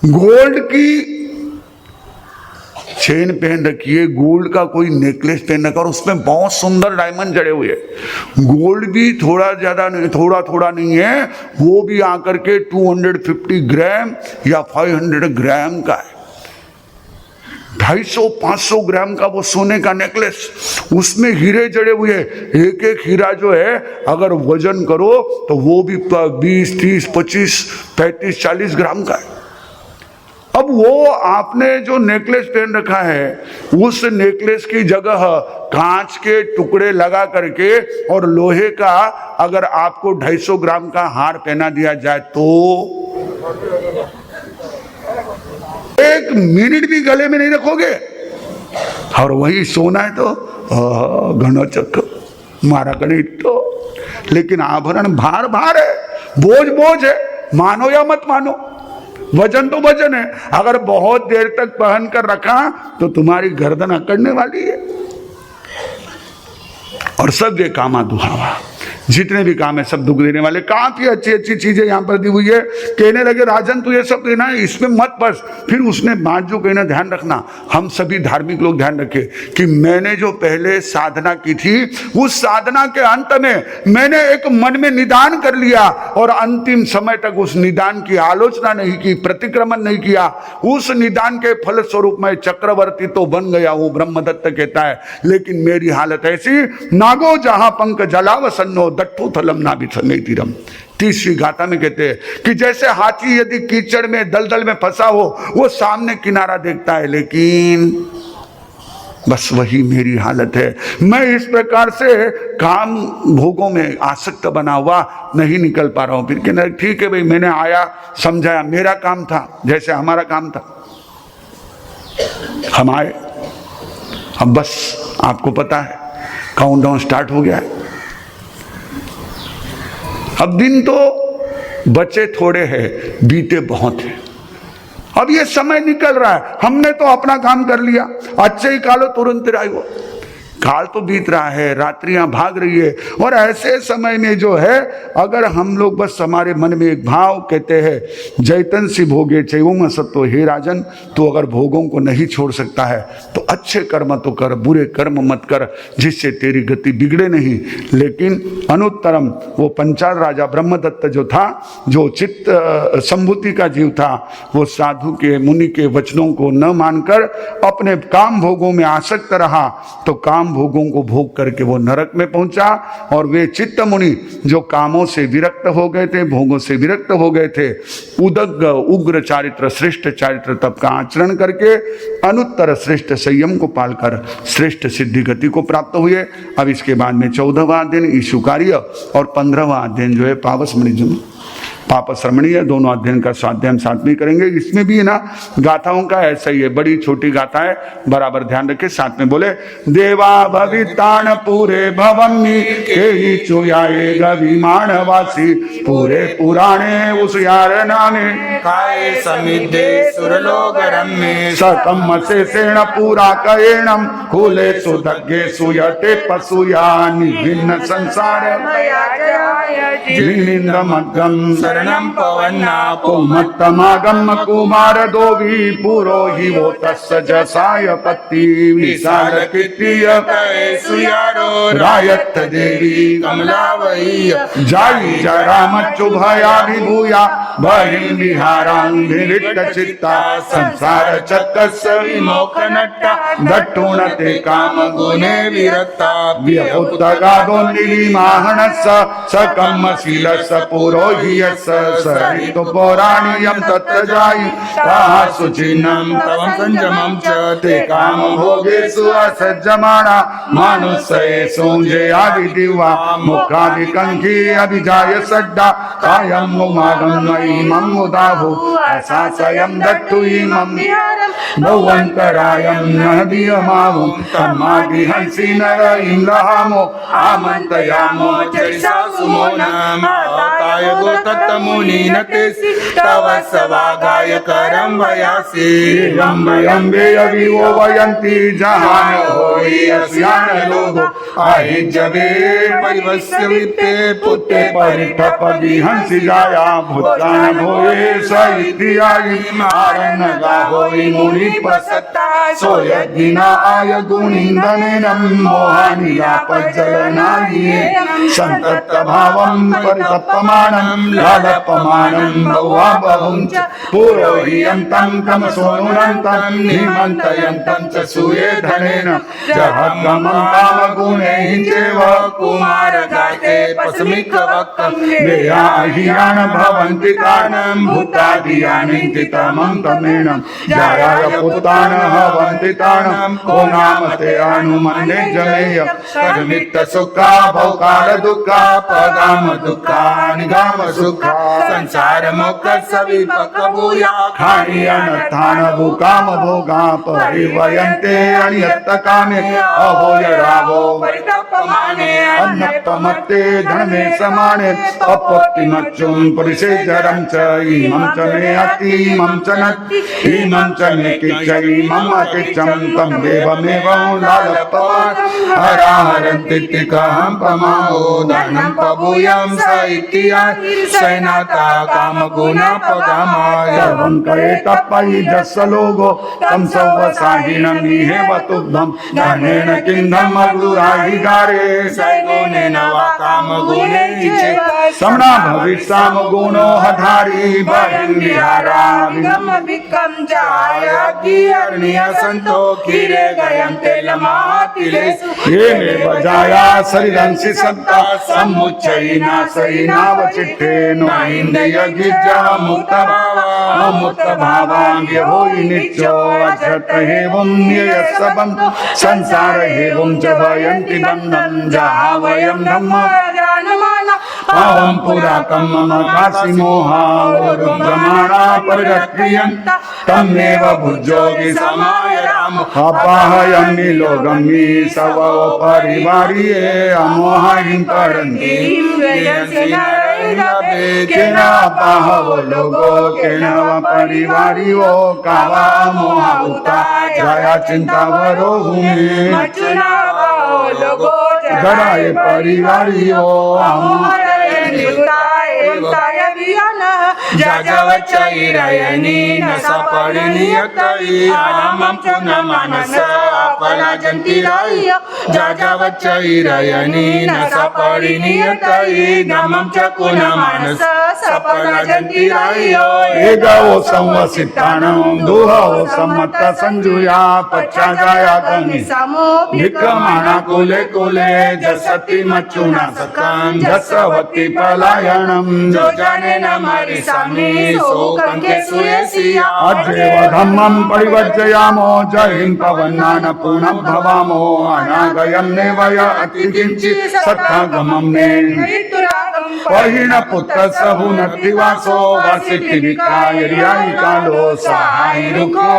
गोल्ड की चेन पहन रखी है, गोल्ड का कोई नेकलेस पहन रखा और उसमें बहुत सुंदर डायमंड जड़े हुए, गोल्ड भी थोड़ा ज्यादा नहीं, थोड़ा थोड़ा नहीं है, वो भी आकर के 250 ग्राम या 500 ग्राम का है। 250-500 ग्राम का वो सोने का नेकलेस, उसमें हीरे जड़े हुए। एक एक हीरा जो है अगर वजन करो तो वो भी 20, 30, 25, 35, 40 ग्राम का है। अब अब वो आपने जो नेकलेस पहन रखा है उस नेकलेस की जगह कांच के टुकड़े लगा करके और लोहे का अगर आपको 250 ग्राम का हार पहना दिया जाए तो 1 मिनट भी गले में नहीं रखोगे। और वही सोना है तो घना चक्कर मारा गणित तो, लेकिन आभरण भार भार है, बोझ बोझ है, मानो या मत मानो, वजन तो वजन है। अगर बहुत देर तक पहन कर रखा तो तुम्हारी गर्दन अकड़ने वाली है। और सब ये कामा दुहावा, जितने भी काम है सब दुख देने वाले। काफी अच्छी अच्छी चीजें यहाँ पर दी हुई है। कहने लगे राजन तू ये सब लेना है, इसमें मत बस। फिर उसने बात जो कहना ध्यान रखना, हम सभी धार्मिक लोग ध्यान रखें कि मैंने जो पहले साधना की थी उस साधना के अंत में मैंने एक मन में निदान कर लिया और अंतिम समय तक उस निदान की आलोचना नहीं की, प्रतिक्रमण नहीं किया। उस निदान के फल स्वरूप में चक्रवर्ती तो बन गया हूं, ब्रह्मदत्त कहता है। लेकिन मेरी हालत ऐसी, नागो जहां पंख जलावसन्नो दट्ठू थलम नाभिसंगैतिरम। तीसरी गाथा में कहते हैं कि जैसे हाथी यदि कीचड़ में दलदल में फंसा हो वो सामने किनारा देखता है, लेकिन बस वही मेरी हालत है। मैं इस प्रकार से काम भोगों में आसक्त बना हुआ नहीं निकल पा रहा हूं। फिर कहना ठीक है भाई, मैंने आया समझाया, मेरा काम था जैसे हमारा काम था, हम आए। अब बस आपको पता है काउंटडाउन स्टार्ट हो गया है। अब दिन तो बचे थोड़े हैं, बीते बहुत हैं। अब ये समय निकल रहा है, हमने तो अपना काम कर लिया, अच्छे ही कालो तुरंत आयो। काल तो बीत रहा है, रात्रियां भाग रही है। और ऐसे समय में जो है अगर हम लोग बस हमारे मन में एक भाव कहते हैं जैतन सी भोगे चैवम सत्तो, हे राजन तो अगर भोगों को नहीं छोड़ सकता है तो अच्छे कर्म तो कर, बुरे कर्म मत कर, जिससे तेरी गति बिगड़े नहीं। लेकिन अनुत्तरम वो पंचाल राजा ब्रह्मदत्त जो था, जो चित्त संभूति का जीव था, वो साधु के मुनि के वचनों को न मानकर अपने काम भोगों में आसक्त रहा तो काम भोगों को भोग करके वो नरक में पहुंचा। और वे चित्त मुनि जो कामों से विरक्त हो गए थे, भोगों से विरक्त हो गए थे, उदग्र उग्र चारित्र श्रेष्ठ चारित्र तप का आचरण करके अनुत्तर श्रेष्ठ संयम को पालकर श्रेष्ठ सिद्धि गति को प्राप्त हुए। अब इसके बाद में 14वां दिन ईशु कार्य और 15वां अध्ययन जो है पावसमणि पाप श्रमणीय, दोनों अध्ययन का स्वाध्याय हम साथ में करेंगे। इसमें भी है ना गाथाओं का ऐसा ही है, बड़ी छोटी गाथा है, बराबर ध्यान रखे। साथ में बोले देवा भवितान पूरे भवमी के ही चुयाए गविमान वासी पूरे पुराणे उस यार नामे काय समिद्धे सुरलोकरम में सकम से सेण पूरा कएणम खुले सुदग्गे सुयते पशुयानि भिन्न संसार जिनिंदमग्गम शरणम पवन्ना कुमत्तमागम कुमार दोवी पुरो ही वो तस्य जसाय पत्ति विशाल कृत्य सुयारो रायत देवी कमलावही जाई जरामच्चु भयाभिभूया बहिं विहारांगिरित चित्ता संसार चक्कस्य विमोख नट्टा दट्टुणते काम गुणे विरक्ता व्यपुत्तगादो निलिमाहनस्य सकम्मशीलस्य पुरोहियस्य सरितो पौराणीयं तत्र जायि ताः सुचिन्नं तवं संयमं च ते काम भोगेषु असज्जमाना मानुषयेषु जयादिदिवा मुखादिकंठी अभिजाय सड्डा कायं मुमागं महिमं मुदाभु असासयं दट्टु इमं भवन्तरायं न दीयमावुं तम्मादिहंसि नर इंद्रहामो आमन्तयामो जैसा सुमोनम ताय गोतत्तमुनि नतेसि तव सवागाय करम वयासि अम्बे अम्बे अभिवो वयन्ति जहान होई अस्यान लोगो आहिजबे परिवस्य वित्ते पुत्ते परितप विहंसि जाया भूतान भोए सहित्यायि मारन गाहोई मुनि पसत्ता सोयज्ञिना आय गुणिन्दनेनं मोहानिलापज्जलनायिये संतप्त भावं परितप्यमानं लालप्यमानं बहुवाबहुं च पुरोहियन्तं तमसोनुरन्तं निमन्त्रयन्तं च सूये धनेन जहकमं कामगुणैः चैव कुमारगाते पस्मिक वक्कं देयाहियान भवन्ति कानं भूतादियानिन्ति तमं तमेनं जायाय पुतान हवन्ति तानं को नाम ते अनुमन्ये जमेय कर्मित सुखा भौकाल दुःखा पगाम दुःखा निगाम सुखा संसार मोक्ष सविपक भूया खानि अनर्थान भूकाम भोगा परिवयन्ते अनियत्त कामे अभोय रावो परितपमाने अन्नपमत्ते धर्मे समाने अपत्तिमच्चुं परिसेजरं च इमं च मे अति इमं च नत्ति इमं च मे किच्च इमं अकिच्चं तं देवमेवं लालपमान् हराहरन्ति तिकहं पमाओ धनं पभूयं स इत्या सैनाता काम गुना पगामाय सर्वं करे तपयि जस्य लोगो तं सौवसाहिनमिहे वतुभं धनेन किन्धम अग्रुराहिगारे सैगुणेन वा काम गुणे समना भविष्याम गुणो हधारी विहारा विगम विकम जाय कीर्णिय संतो खीरे गयं तेलमातिलेषु ये मे बजाया शरीरंसि सत्ता समुच्चयिना सैनावचिट्ठेनो इंद्रिय गिज्जा मुक्त भावा मुक्त भावांग होई नित्यो अजत हेवं नियसबं संसार हेवं च भयन्ति बन्धं जहाँ वयं धम्म पावं पुराकं मम कासि मोहा रुद्रमाणा परिरक्रियन्त तमेव भुजोगि समाय राम अपाहयन्नि लोगमि सव परिवारिये अमोहाहिं करन्ति केना पाहवो लोगो केना वा परिवारियो कावा मोहाहुता जया चिंतावरो भूमि गराय परिवारियो जाजावच्चैरयनी न सपरिनियतै आनमं पुनः मनस अपलाजन्तिराय जाजावच्चैरयनी न सपरिनियतै नमं च पुनः मनस सपलाजन्तिराय एगो संवसितानं दुहो सम्मत संजुया पच्चाजाया गमि विक्रमाणा कुले कुले जसति मच्चुना सकं जसवति पलायनं जो जाने न मरि सामि शोकं के सुयसिया अद्येव धम्मं परिवर्जयामो जहिं पवन्नान पुनः भवामो अनागयं नेवय अतिकिञ्चि सत्तागमं ने पहिन पुत्र सहु नतिवासो वासिति विकाय रियाई कालो सहाय रुको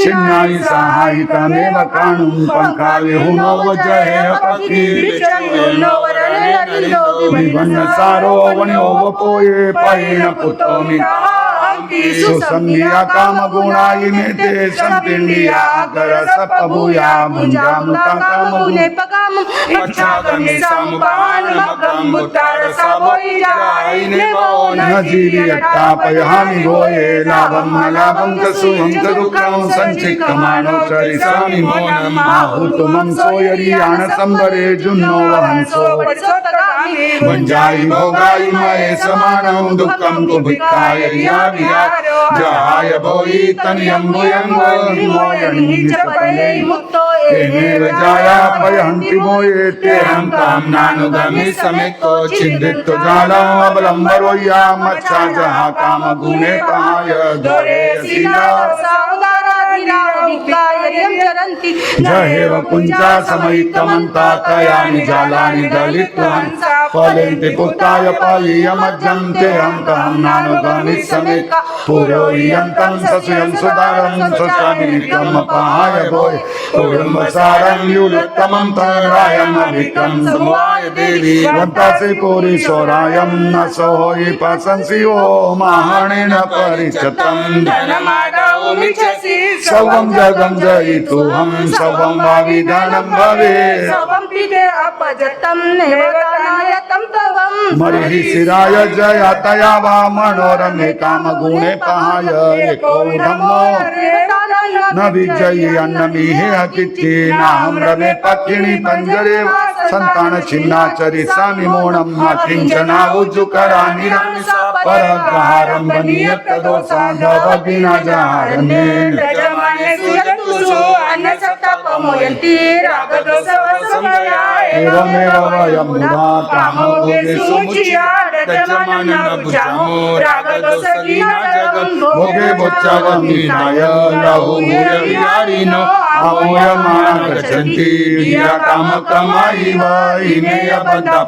छिन्नाई सहायितमेव काणुं पंकाय हुनो वजहे पकी विभन्न सारो वन्यो वपोये पहिन पुत्रो सुसंज्ञा काम गुणाई में ते संतिंडिया कर सपभूया भुंजामुता काम गुणे पगाम पच्छागमि संपान मगम बुतार सबोई जाई नेवो न जीवी अट्टापयहानि गोये लाभम लाभम कसुभम दुःखम संचिक्कमानो चरिसामि मोनम आहुतुमं सोयरियाण संबरे जुन्नो वहंसो भंजाई भोगाई महे समानं दुःखं कुभिक्काय रियाविया जहाय भोई तनियं भुयंगो मोयनि चपले मुक्तो एनेव जाया पयहन्ति मोये तेहं कामनानुगमि समेतो छिन्दितो जालम् अवलम्बरोया मच्छा जहा काम गुणे पहाय दोरे सीला जहेव कुञ्चा समयितमन्ता कयानि जालानि दलित्वान् फलेन्ति पुत्ताय पालीयमज्जं तेहं कामनानुगमि समेत पुरोयन्तं सस्यं सुदारं स्वस्वामिनिकम् अपहाय भोय कुटुम्बसारं युलुत्तमं तरायम् अभिकं सुवाय देवी वन्तासि पुरी सोरायं न सोहि पसंसियो महाणेन परिचतं सर्वं जगं जयितुहं सर्वं वा विधानं भवेत् सर्वं पीडे अपजतं नेवतानायतं तवं मरिहि शिराय जयातया वा मनोरमे कामगुणे पहाय एको धम्मो न विजयी अन्नमिहे अकिच्छि नाहं रमे पक्षिणि पंजरे संतान छिन्ना चरिसामि मोणं किंचना उज्जुकराणि परग्रहारं बनीयत दोषाधवगिना जहारणे चक्षुषु अन्नसत्तापमोयन्ति रागदोषवशमया एवमेव वयं मुदा कामभोगेषु मुच्य दद्यमानं भुजामो रागदोषहीनजगं भोगे भोच्चावमीनाय लहुर्यविहारिणो अमूयमाना गच्छन्ति कामकमायिव इमे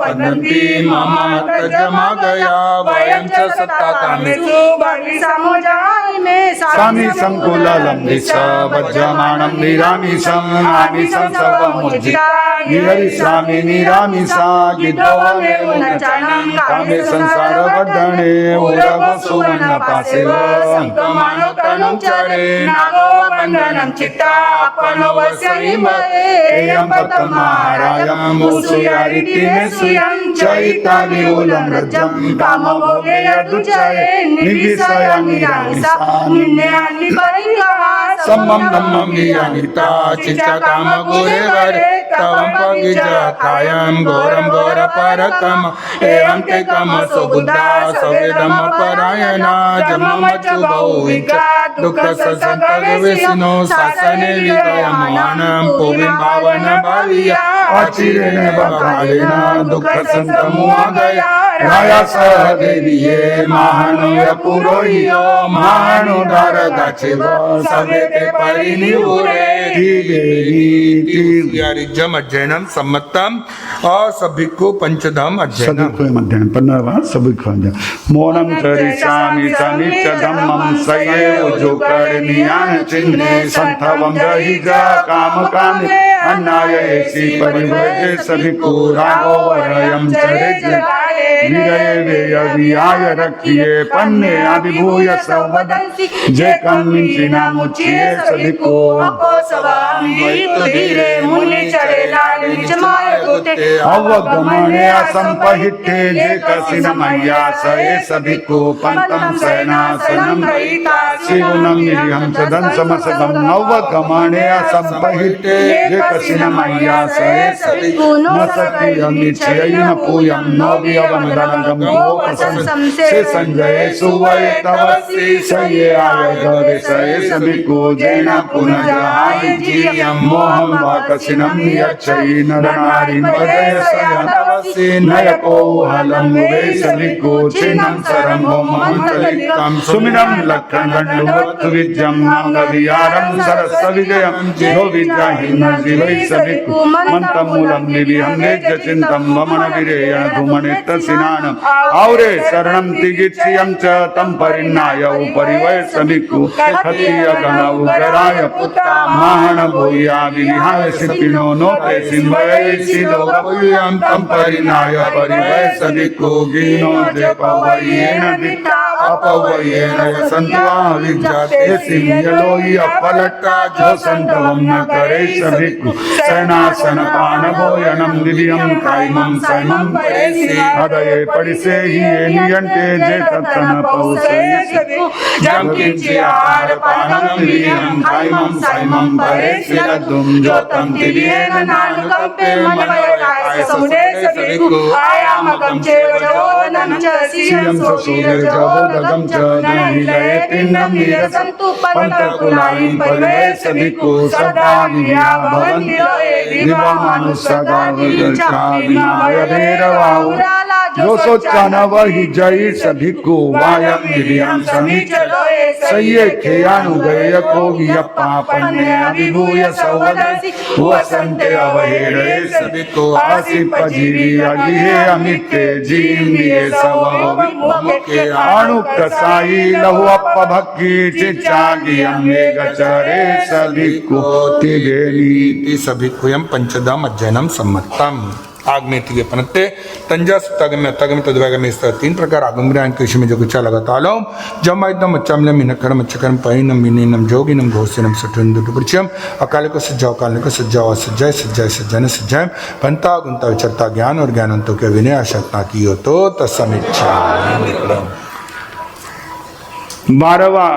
पदन्ति मम तजमागया वयं च सत्ताकामेषु बहिर्समोजायिमे स्वामी संकुलं दिशा वज्रमाणं निरामिषम् आमिषं सर्वमुज्जिता निहरिष्यामि निरामिषा गिद्धोमेव न चानं कामे संसारवर्धने उरवसुवर्णपासेव संकमानो तनुचरे नागो बन्धनं चित्ता अपनो वस्यहिमहे एयं पतमारायं मुसुयारिति मे सुयं चैता विहुलं रज्जं कामभोगे यदुचरे निर्विषया निरामिषा निन्यानि परिग्रहा सम्मं धम्मं नियामिता चित्ता कामगुरेवरे तवं पगिज कायं घोरं घोरपरकम् एवं ते कामसो बुद्धा सवेदमपरायणा जन्ममच्चु बहुविद्या दुःखसंसर्गविष्णो शासने विदयमानं पुविं भावन भाविया अचिरेण बकालेन दुःखसन्तमुआगया राया सह देवीये महानुय पुरोहियो महानुदारगाचेव सवेते परिनिवुरे यारिजम अध्ययनम सम्मतम असभिक्खु पंचधम अध्ययनम मध्याह्न 15वां सभिक्खु अध्ययन मौनं चरिष्यामि सनिच्च धम्मं सयेव जो करणीयान चिन्ने संथवं दहिजा कामकामे अन्नायेसि परिवर्जे सभिक्खु रागो वरयं चरिज्य विरये वेयवियाय रखिये पन्ने अभिभूय सवदन्ति जे कम्मिंचिना मुच्ये सभिक्खु धीरे मुनि चरे लाल निजमाय गुते अवगमने असंपहिते जे कसिन मय्या सये सभिक्खु पंतम सेनासनं शिवनं निरिहं सदन समसदं अवगमने असंपहिते जे कसिन मय्या सये सभिक्खु न सत्यं निश्चयेन पूयं नव्यवनदनं गोपसं से संजय सुवये तवसि सये आय गवे सये सभिक्खु जेन पुनर्जहाय जीयं मोहं वाकसिनं यच्छै नरनारीं वदयसयतवसि नयको हलं वे सभिक्खु चिन्नं सरं होममन्तलिकं सुमिरं लक्षणदण्डुवत्तु विद्यं नागविहारं सरस्वविजयं जो विद्याहीन जीवै सभिक्खु मन्तमूलं निविहं नेज्यचिन्तं वमनविरेय धूमनेत्तसिनानं औरे शरणं तिगित्सियं च तं परिन्नाय उपरि वै सभिक्खु क्षत्रियगणौगराय पुत्ता महान भूया विहाय सिद्धिनो नो ते सिन्वये सिलोकपुयं तं परिनाय परिवै सभिक्खु गिनो जे पवयेन दित्ता अपवयेन संतवा विजाते सिंहलोई अपलट्टा जो संतवं न करे सभिक्खु सेनासन पान भोजनं दिव्यं कायमं सैमं परेसि हृदये परिसे ही नियन्ते जे तत्तन पौसे सभिक्खु जं किंचि आहार पानं दिव्यं कायमं सैमं परेसि लद्धुं जोतं दिव्येन नानुकम्पे मनवयकाय समुदे सभिक्खु आयामकं चैव जवोदनं च सियं सूर्यजवोदगं च नहिलयेतिन्नं निरसन्तु पन्तकुलायिं परिवे सभिक्खु सदा विया भवन्ति जो सोचा न वही जय सभिक्खु वायम दिव्यं समीचलो सये खेयानुगय को यप्पा पन्ने अभिभूय सवदसि वसन्ते अवहेरे सभिक्खु आसिपजीवी अगिहे अमिते जीविये सवविमुखे आणुकसाई लहु अपभक्ति चिच्चागी अम्मे गचरे सभिक्खु तिबेली सभिक्खुयम पंचदम अध्ययनम सम्मतम आगमेति पनते तंजा सुतागम्य अत्तागम्य तद्वागम्य इस तीन प्रकार आगमग्रहण कृषि में जो कुछ लगातालों जमाइदम अच्छामलम मिनकरम अच्छकरम पैनम मिनीनम जोगिनम घोषिनम सठुंदुटुपरिचयम अकाल को सज्जाओ काल को सज्जाओ सज्जाय सज्जाय सज्जन सज्जाय पंता गुंता विचरता ज्ञान और ज्ञानंतों के विनय आशतना की हो तो तत्समिच्छा 12वां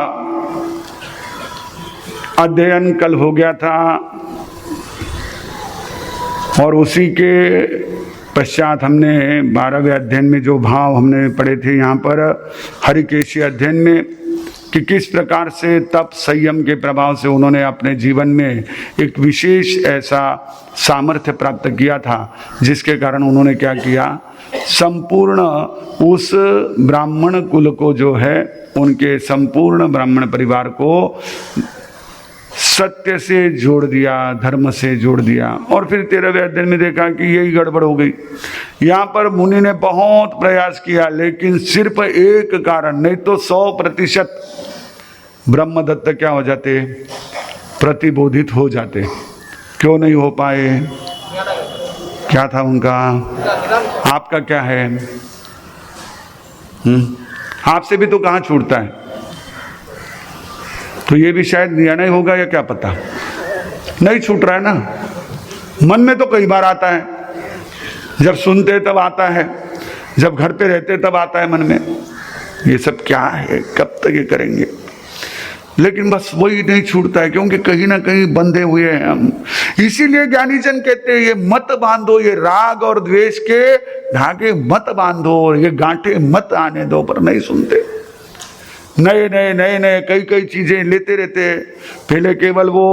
अध्ययन कल हो गया था और उसी के पश्चात हमने 12वें अध्ययन में जो भाव हमने पढ़े थे यहाँ पर हरिकेशी अध्ययन में कि किस प्रकार से तप संयम के प्रभाव से उन्होंने अपने जीवन में एक विशेष ऐसा सामर्थ्य प्राप्त किया था, जिसके कारण उन्होंने क्या किया, संपूर्ण उस ब्राह्मण कुल को जो है, उनके संपूर्ण ब्राह्मण परिवार को सत्य से जोड़ दिया, धर्म से जोड़ दिया। और फिर 13वें अध्याय में देखा कि यही गड़बड़ हो गई। यहाँ पर मुनि ने बहुत प्रयास किया, लेकिन सिर्फ एक कारण, नहीं तो 100% ब्रह्मदत्त क्या हो जाते, प्रतिबोधित हो जाते। क्यों नहीं हो पाए? क्या था उनका? आपका क्या है? आपसे भी तो कहाँ छूटता है। तो ये भी शायद निर्णय होगा या क्या पता, नहीं छूट रहा है ना। मन में तो कई बार आता है, जब सुनते तब आता है, जब घर पे रहते तब आता है मन में, ये सब क्या है, कब तक ये करेंगे। लेकिन बस वही नहीं छूटता है, क्योंकि कहीं ना कहीं बंधे हुए हैं हम। इसीलिए ज्ञानी जन कहते हैं, ये मत बांधो, ये राग और द्वेष के धागे मत बांधो, ये गांठे मत आने दो। पर नहीं सुनते, नए नए कई चीजें लेते रहते। पहले केवल वो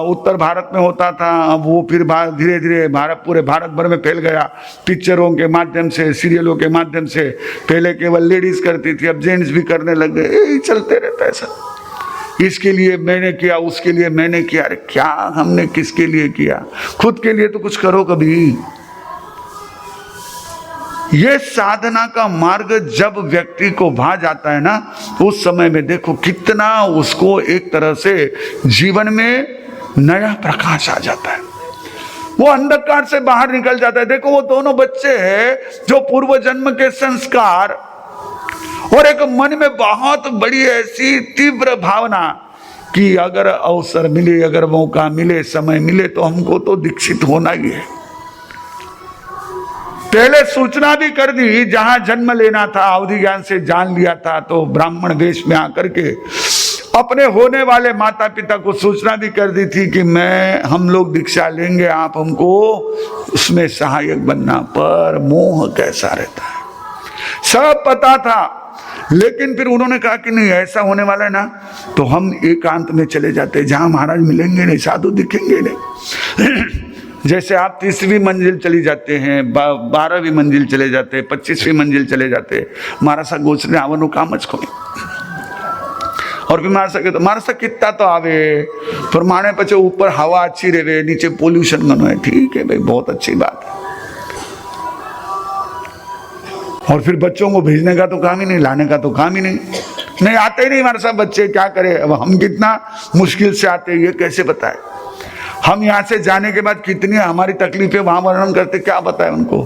उत्तर भारत में होता था, अब वो फिर धीरे धीरे पूरे भारत भर में फैल गया, पिक्चरों के माध्यम से, सीरियलों के माध्यम से। पहले केवल लेडीज करती थी, अब जेंट्स भी करने लग गए। यही चलते रहता है सब। इसके लिए मैंने किया, उसके लिए मैंने किया। अरे क्या हमने किसके लिए किया? खुद के लिए तो कुछ करो कभी। ये साधना का मार्ग जब व्यक्ति को भा जाता है ना, उस समय में देखो कितना उसको एक तरह से जीवन में नया प्रकाश आ जाता है। वो अंधकार से बाहर निकल जाता है। देखो वो दोनों बच्चे हैं जो पूर्व जन्म के संस्कार और एक मन में बहुत बड़ी ऐसी तीव्र भावना कि अगर अवसर मिले, अगर मौका मिले, समय मिले तो हमको तो दीक्षित होना ही है। पहले सूचना भी कर दी, जहां जन्म लेना था अवधि ज्ञान से जान लिया था, तो ब्राह्मण वेश में आकर के अपने होने वाले माता पिता को सूचना भी कर दी थी कि हम लोग दीक्षा लेंगे, आप हमको उसमें सहायक बनना। पर मोह कैसा रहता है, सब पता था। लेकिन फिर उन्होंने कहा कि नहीं, ऐसा होने वाला है ना, तो हम एकांत में चले जाते, जहां महाराज मिलेंगे नहीं, साधु दिखेंगे नहीं। जैसे आप 30वीं मंजिल चली जाते हैं, 12वीं मंजिल चले जाते हैं, 25वीं मंजिल चले जाते हैं, मारा सा गोचरे आवनु कामच खोए। और फिर मारा सा कितना तो आवे, पर माने पचे ऊपर हवा अच्छी रहे, नीचे पोल्यूशन गनो है। ठीक है भाई, बहुत अच्छी बात है। और फिर बच्चों को भेजने का तो काम ही नहीं, लाने का तो काम ही नहीं आते ही नहीं हमारे साथ बच्चे, क्या करे। अब हम कितना मुश्किल से आते हैं, ये कैसे बताए। हम यहाँ से जाने के बाद कितनी हमारी तकलीफें वहां वर्णन करते, क्या बताए उनको।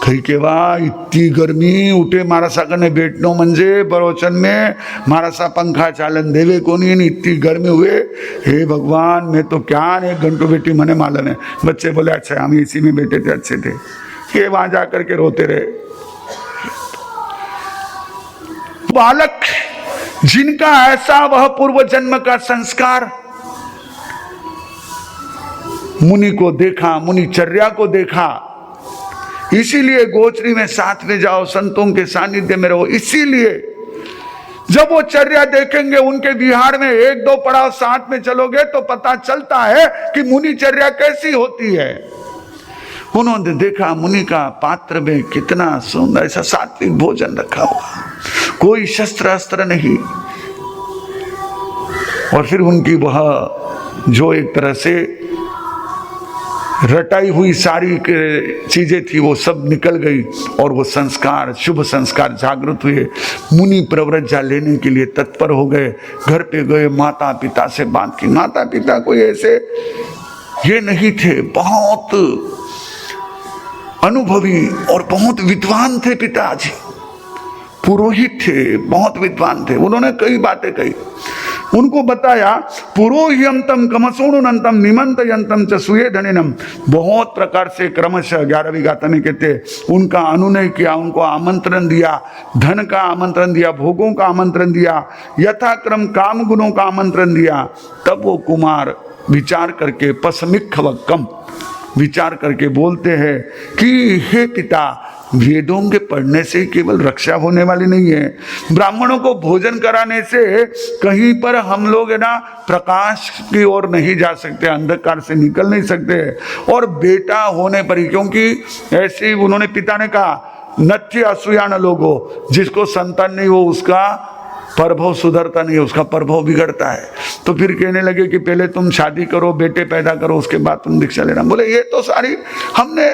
कहीं के वाह इतनी गर्मी उठे, मारा सा कने बैठनो मंजे बरोचन में, मारा सा पंखा चालन देवे को नहीं, इतनी गर्मी हुए। हे भगवान, मैं तो क्या 1 घंटों बैठी, मने मालूम है। बच्चे बोले अच्छा, हम इसी में बैठे थे, अच्छे थे। ये वहां जाकर के रोते रहे। बालक जिनका ऐसा वह पूर्व जन्म का संस्कार, मुनि को देखा, मुनिचर्या को देखा। इसीलिए गोचरी में साथ में जाओ, संतों के सानिध्य में रहो। इसीलिए जब वो चर्या देखेंगे, उनके विहार में 1-2 पड़ाव साथ में चलोगे तो पता चलता है कि मुनिचर्या कैसी होती है। उन्होंने देखा मुनि का पात्र में कितना सुंदर ऐसा सात्विक भोजन रखा हुआ, कोई शस्त्र अस्त्र नहीं। और फिर उनकी वह जो एक तरह से रटाई हुई सारी चीजें थी, वो सब निकल गई और वो संस्कार, शुभ संस्कार जागृत हुए। मुनि प्रव्रज्जा लेने के लिए तत्पर हो गए। घर पे गए, माता पिता से बात की। माता पिता कोई ऐसे ये नहीं थे, बहुत अनुभवी और बहुत विद्वान थे पिताजी, पुरोहित थे, बहुत विद्वान थे। उन्होंने कई बातें कही, उनको बताया पुरोहियंतम कमसोणुनंतम निमंतयंतम च सुये धनिनम। बहुत प्रकार से क्रमशः 11वीं गाथा में कहते उनका अनुनय किया, उनको आमंत्रण दिया, धन का आमंत्रण दिया, भोगों का आमंत्रण दिया, यथाक्रम काम गुणों का आमंत्रण दिया। तब वो कुमार विचार करके पसमिक्खवक्कम विचार करके बोलते हैं कि हे पिता, वेदों के पढ़ने से केवल रक्षा होने वाली नहीं है, ब्राह्मणों को भोजन कराने से कहीं पर हम लोग है ना प्रकाश की ओर नहीं जा सकते, अंधकार से निकल नहीं सकते। और बेटा होने पर ही, क्योंकि ऐसे उन्होंने पिता ने कहा नथ्य असूयान लोगो, जिसको संतान नहीं हो उसका प्रभव सुधरता नहीं है, उसका प्रभव बिगड़ता है। तो फिर कहने लगे कि पहले तुम शादी करो, बेटे पैदा करो, उसके बाद तुम दीक्षा लेना। बोले ये तो सारी हमने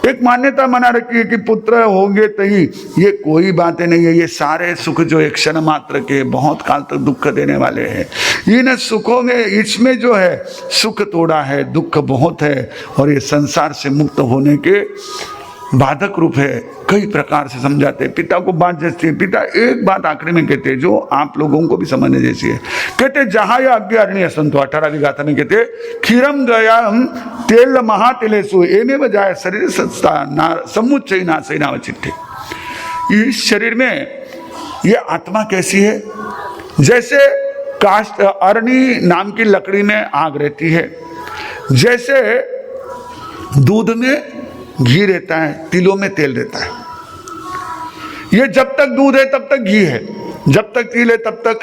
एक मान्यता बना रखी है कि पुत्र होंगे तही, ये कोई बातें नहीं है। ये सारे सुख जो एक क्षण मात्र के बहुत काल तक दुख देने वाले हैं, इन सुखों में इसमें जो है सुख थोड़ा है, दुख बहुत है, और ये संसार से मुक्त होने के बाधक रूप है। कई प्रकार से समझाते हैं, पिता को बात जैसी है। पिता एक बात आखिरी में कहते हैं जो आप लोगों को भी समझने जैसी है। कहते जहां या आज्ञा अरण्य संतो 18वीं गाथा में कहते क्षीरम गया तेल महातेलेसु एमे बजाय शरीर सत्ता ना समुच्चय ना सैनाव चिट्ठे। इस शरीर में ये आत्मा कैसी है? जैसे काष्ठ अरणी नाम की लकड़ी में आग रहती है, जैसे दूध में घी रहता है, तिलों में तेल रहता है। ये जब तक दूध है तब तक घी है, जब तक तिल है तब तक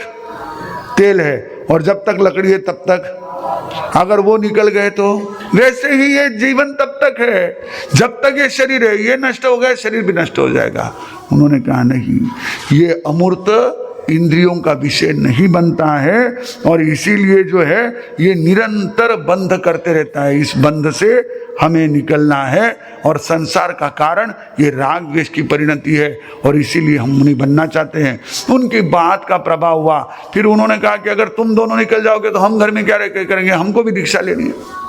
तेल है, और जब तक लकड़ी है तब तक, अगर वो निकल गए तो वैसे ही ये जीवन तब तक है जब तक ये शरीर है। ये नष्ट हो गया, शरीर भी नष्ट हो जाएगा। उन्होंने कहा नहीं, ये अमूर्त इंद्रियों का विषय नहीं बनता है, और इसीलिए जो है ये निरंतर बंध करते रहता है। इस बंध से हमें निकलना है, और संसार का कारण ये राग द्वेष की परिणति है, और इसीलिए हम मुनि बनना चाहते हैं। उनकी बात का प्रभाव हुआ। फिर उन्होंने कहा कि अगर तुम दोनों निकल जाओगे तो हम घर में क्या करेंगे, हमको भी दीक्षा लेनी है।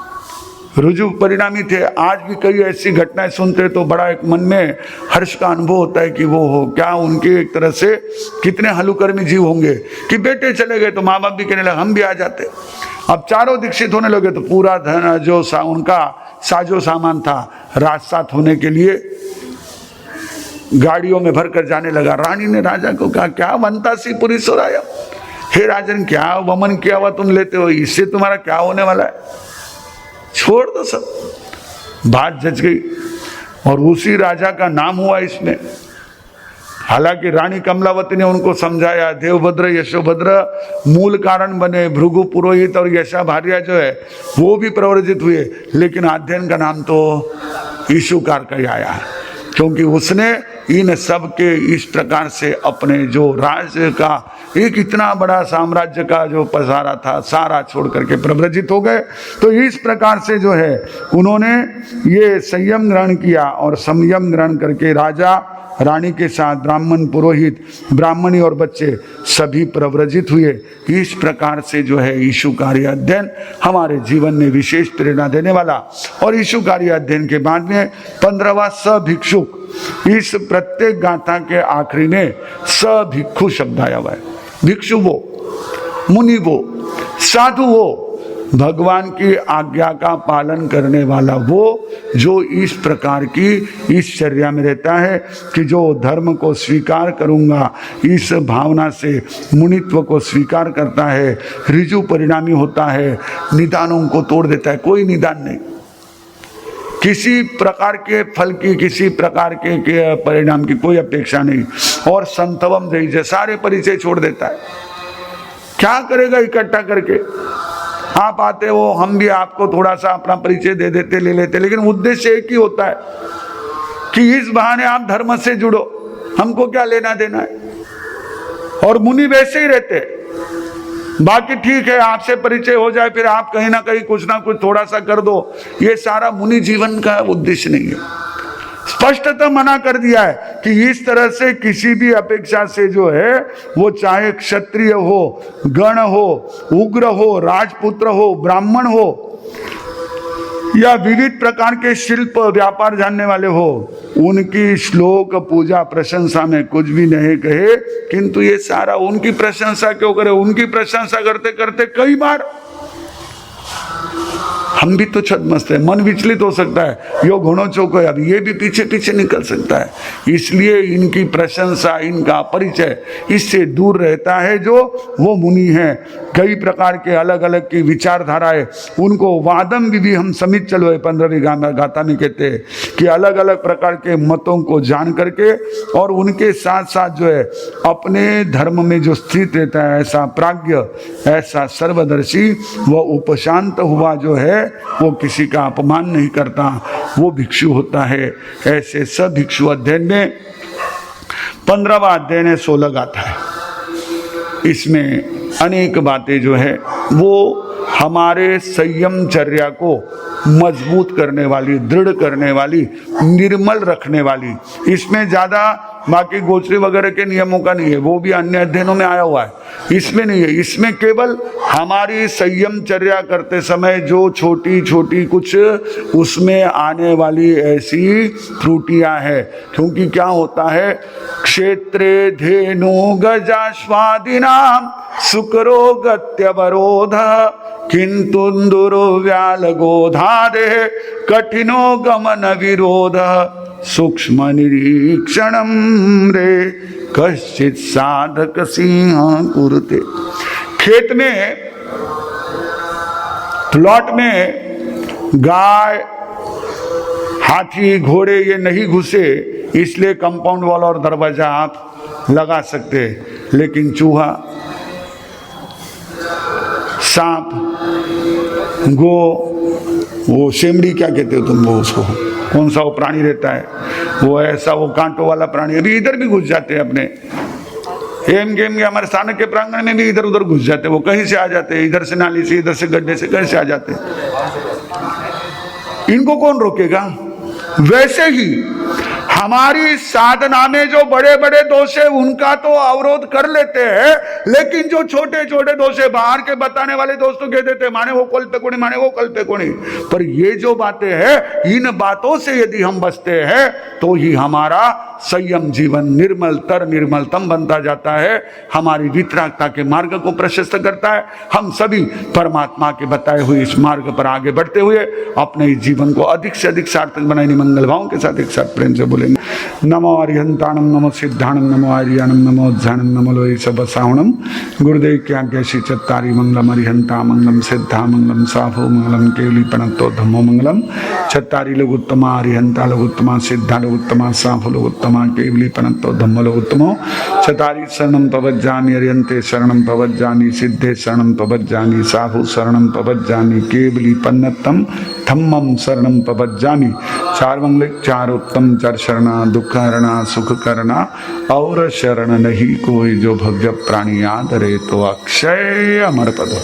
रुजु परिणामी थे। आज भी कई ऐसी घटनाएं सुनते तो बड़ा एक मन में हर्ष का अनुभव होता है कि वो हो क्या उनके एक तरह से कितने हलुकर्मी जीव होंगे कि बेटे चले गए तो माँ बाप भी कहने लगे हम भी आ जाते। अब चारों दीक्षित होने लगे तो पूरा धन जो उनका साजो सामान था राजसात होने के लिए गाड़ियों में भरकर जाने लगा। रानी ने राजा को कहा क्या वनता सी पुरी सोराया, हे राजन क्या वमन किया हुआ तुम लेते हो, इससे तुम्हारा क्या होने वाला है, छोड़ दो सब। बात जच गई और उसी राजा का नाम हुआ इसमें। हालांकि रानी कमलावती ने उनको समझाया, देवभद्र यशोभद्र मूल कारण बने, भृगु पुरोहित और यशा भार्या जो है वो भी प्रवर्जित हुए, लेकिन अध्ययन का नाम तो ईशुकार का ही आया, क्योंकि उसने इन सब के इस प्रकार से अपने जो राज्य का एक इतना बड़ा साम्राज्य का जो पसारा था सारा छोड़ करके प्रव्रजित हो गए। तो इस प्रकार से जो है उन्होंने ये संयम ग्रहण किया, और संयम ग्रहण करके राजा रानी के साथ ब्राह्मण पुरोहित ब्राह्मणी और बच्चे सभी प्रव्रजित हुए। इस प्रकार से जो है ईशुकारी अध्ययन हमारे जीवन में विशेष प्रेरणा देने वाला। और ईशुकारी अध्ययन के बाद में 15वां सभिक्षुक, इस प्रत्येक गाथा के आखिरी में सभिक्षु शब्द आया हुआ है। भिक्षु वो, मुनि वो, साधु वो, भगवान की आज्ञा का पालन करने वाला वो, जो इस प्रकार की इस चर्या में रहता है कि जो धर्म को स्वीकार करूंगा इस भावना से मुनित्व को स्वीकार करता है, ऋजु परिणामी होता है, निदानों को तोड़ देता है। कोई निदान नहीं, किसी प्रकार के फल की, किसी प्रकार के परिणाम की कोई अपेक्षा नहीं। और संतवम जय सारे परिचय छोड़ देता है। क्या करेगा इकट्ठा करके? आप आते हो, हम भी आपको थोड़ा सा अपना परिचय दे देते, ले लेते, लेकिन उद्देश्य एक ही होता है कि इस बहाने आप धर्म से जुड़ो, हमको क्या लेना देना है। और मुनि वैसे ही रहते, बाकी ठीक है आपसे परिचय हो जाए, फिर आप कहीं ना कहीं कुछ ना कुछ थोड़ा सा कर दो, ये सारा मुनि जीवन का उद्देश्य नहीं है। स्पष्टतः मना कर दिया है कि इस तरह से किसी भी अपेक्षा से जो है वो चाहे क्षत्रिय हो, गण हो, उग्र हो, राजपुत्र हो, ब्राह्मण हो, या विविध प्रकार के शिल्प व्यापार जानने वाले हो, उनकी श्लोक पूजा प्रशंसा में कुछ भी नहीं कहे, किंतु ये सारा उनकी प्रशंसा क्यों करे? उनकी प्रशंसा करते करते कई बार हम भी तो छदमस्त है, मन विचलित हो सकता है, यो घोड़ों चौको है, अब ये भी पीछे पीछे निकल सकता है। इसलिए इनकी प्रशंसा, इनका परिचय इससे दूर रहता है जो वो मुनि है। कई प्रकार के अलग अलग की विचारधाराएं, उनको वादम भी हम समित चलो 15वीं गाथा में कहते हैं कि अलग अलग प्रकार के मतों को जान करके और उनके साथ साथ जो है अपने धर्म में जो स्थित रहता है, ऐसा प्राज्ञ, ऐसा सर्वदर्शी, वह उपशांत हुआ जो है वो किसी का अपमान नहीं करता, वो भिक्षु होता है। ऐसे सब भिक्षु अध्ययन में 15वां अध्ययन है 16 गाथा है। इसमें अनेक बातें जो है वो हमारे संयमचर्या को मजबूत करने वाली, दृढ़ करने वाली, निर्मल रखने वाली, इसमें ज़्यादा बाकी गोचरी वगैरह के नियमों का नहीं है, वो भी अन्य अध्ययनों में आया हुआ है, इसमें नहीं है। इसमें केवल हमारी संयमचर्या करते समय जो छोटी छोटी कुछ उसमें आने वाली ऐसी त्रुटियां है। क्योंकि क्या होता है, क्षेत्रे धेनु गजाश्वादिनाम सुकरो गत्यवरोध किंतु दुर्व्याल गोधादे कठिनो गमन विरोध सूक्ष्म निरीक्षणम रे कश्चित साधक सिंह कुरुते। खेत में, प्लॉट में गाय, हाथी, घोड़े ये नहीं घुसे, इसलिए कंपाउंड वॉल और दरवाजा आप लगा सकते हैं, लेकिन चूहा, सांप, गो, वो शेमड़ी क्या कहते हो तुम, वो उसको कौन सा वो प्राणी रहता है, वो ऐसा वो कांटों वाला प्राणी, अभी इधर भी घुस जाते हैं अपने एम गेम के हमारे स्थानक के प्रांगण में भी इधर उधर घुस जाते हैं, वो कहीं से आ जाते हैं, इधर से नाली से, इधर से गड्ढे से, कहीं से आ जाते हैं। इनको कौन रोकेगा? वैसे ही हमारी साधना में जो बड़े बड़े दोष है उनका तो अवरोध कर लेते हैं, लेकिन जो छोटे छोटे दोष है, बाहर के बताने वाले दोस्त तो कह देते हैं माने वो कल पे कोनी, माने वो कल पे कोनी, पर ये जो बातें हैं, इन बातों से यदि हम बचते हैं तो ही हमारा संयम जीवन निर्मलतर निर्मलतम बनता जाता है, हमारी वितरागता के मार्ग को प्रशस्त करता है। हम सभी परमात्मा के बताए हुए इस मार्ग पर आगे बढ़ते हुए अपने इस जीवन को अधिक से अधिक सार्थक बनाने मंगल भावों के साथ एक साथ प्रेम से बोलेंगे। नमो अरिहंताणम, नमो सिद्धाणम, नमो आर्याणम, नमो ध्यानम, नमो लोई सबसावणम। गुरुदेव की आज्ञा श्री चत्तारी मंगलम अरिहंता मंगलम सिद्धा मंगलम साभो मंगलम केवली प्रणतो धम्मो मंगलम। चत्तारी लोगोत्तमा, अरिहंता लोगोत्तमा, सिद्धा लोगोत्तमा, साभो लोगोत्तमा, केवली प्रणतो धम्मो लोगोत्तमो। चत्तारी शरणम पवज्जामि, अरिहंते शरणम पवज्जामि, सिद्धे शरणम पवज्जामि, साभो शरणम पवज्जामि, केवली पन्नतम धम्मम शरणम पवज्जामि। चार मंगलिक, चार उत्तम, चार शरणा, दुख हरणा, सुख करना, और शरण नहीं कोई जो भव्य प्राणी आदरे तो अक्षय अमर पद।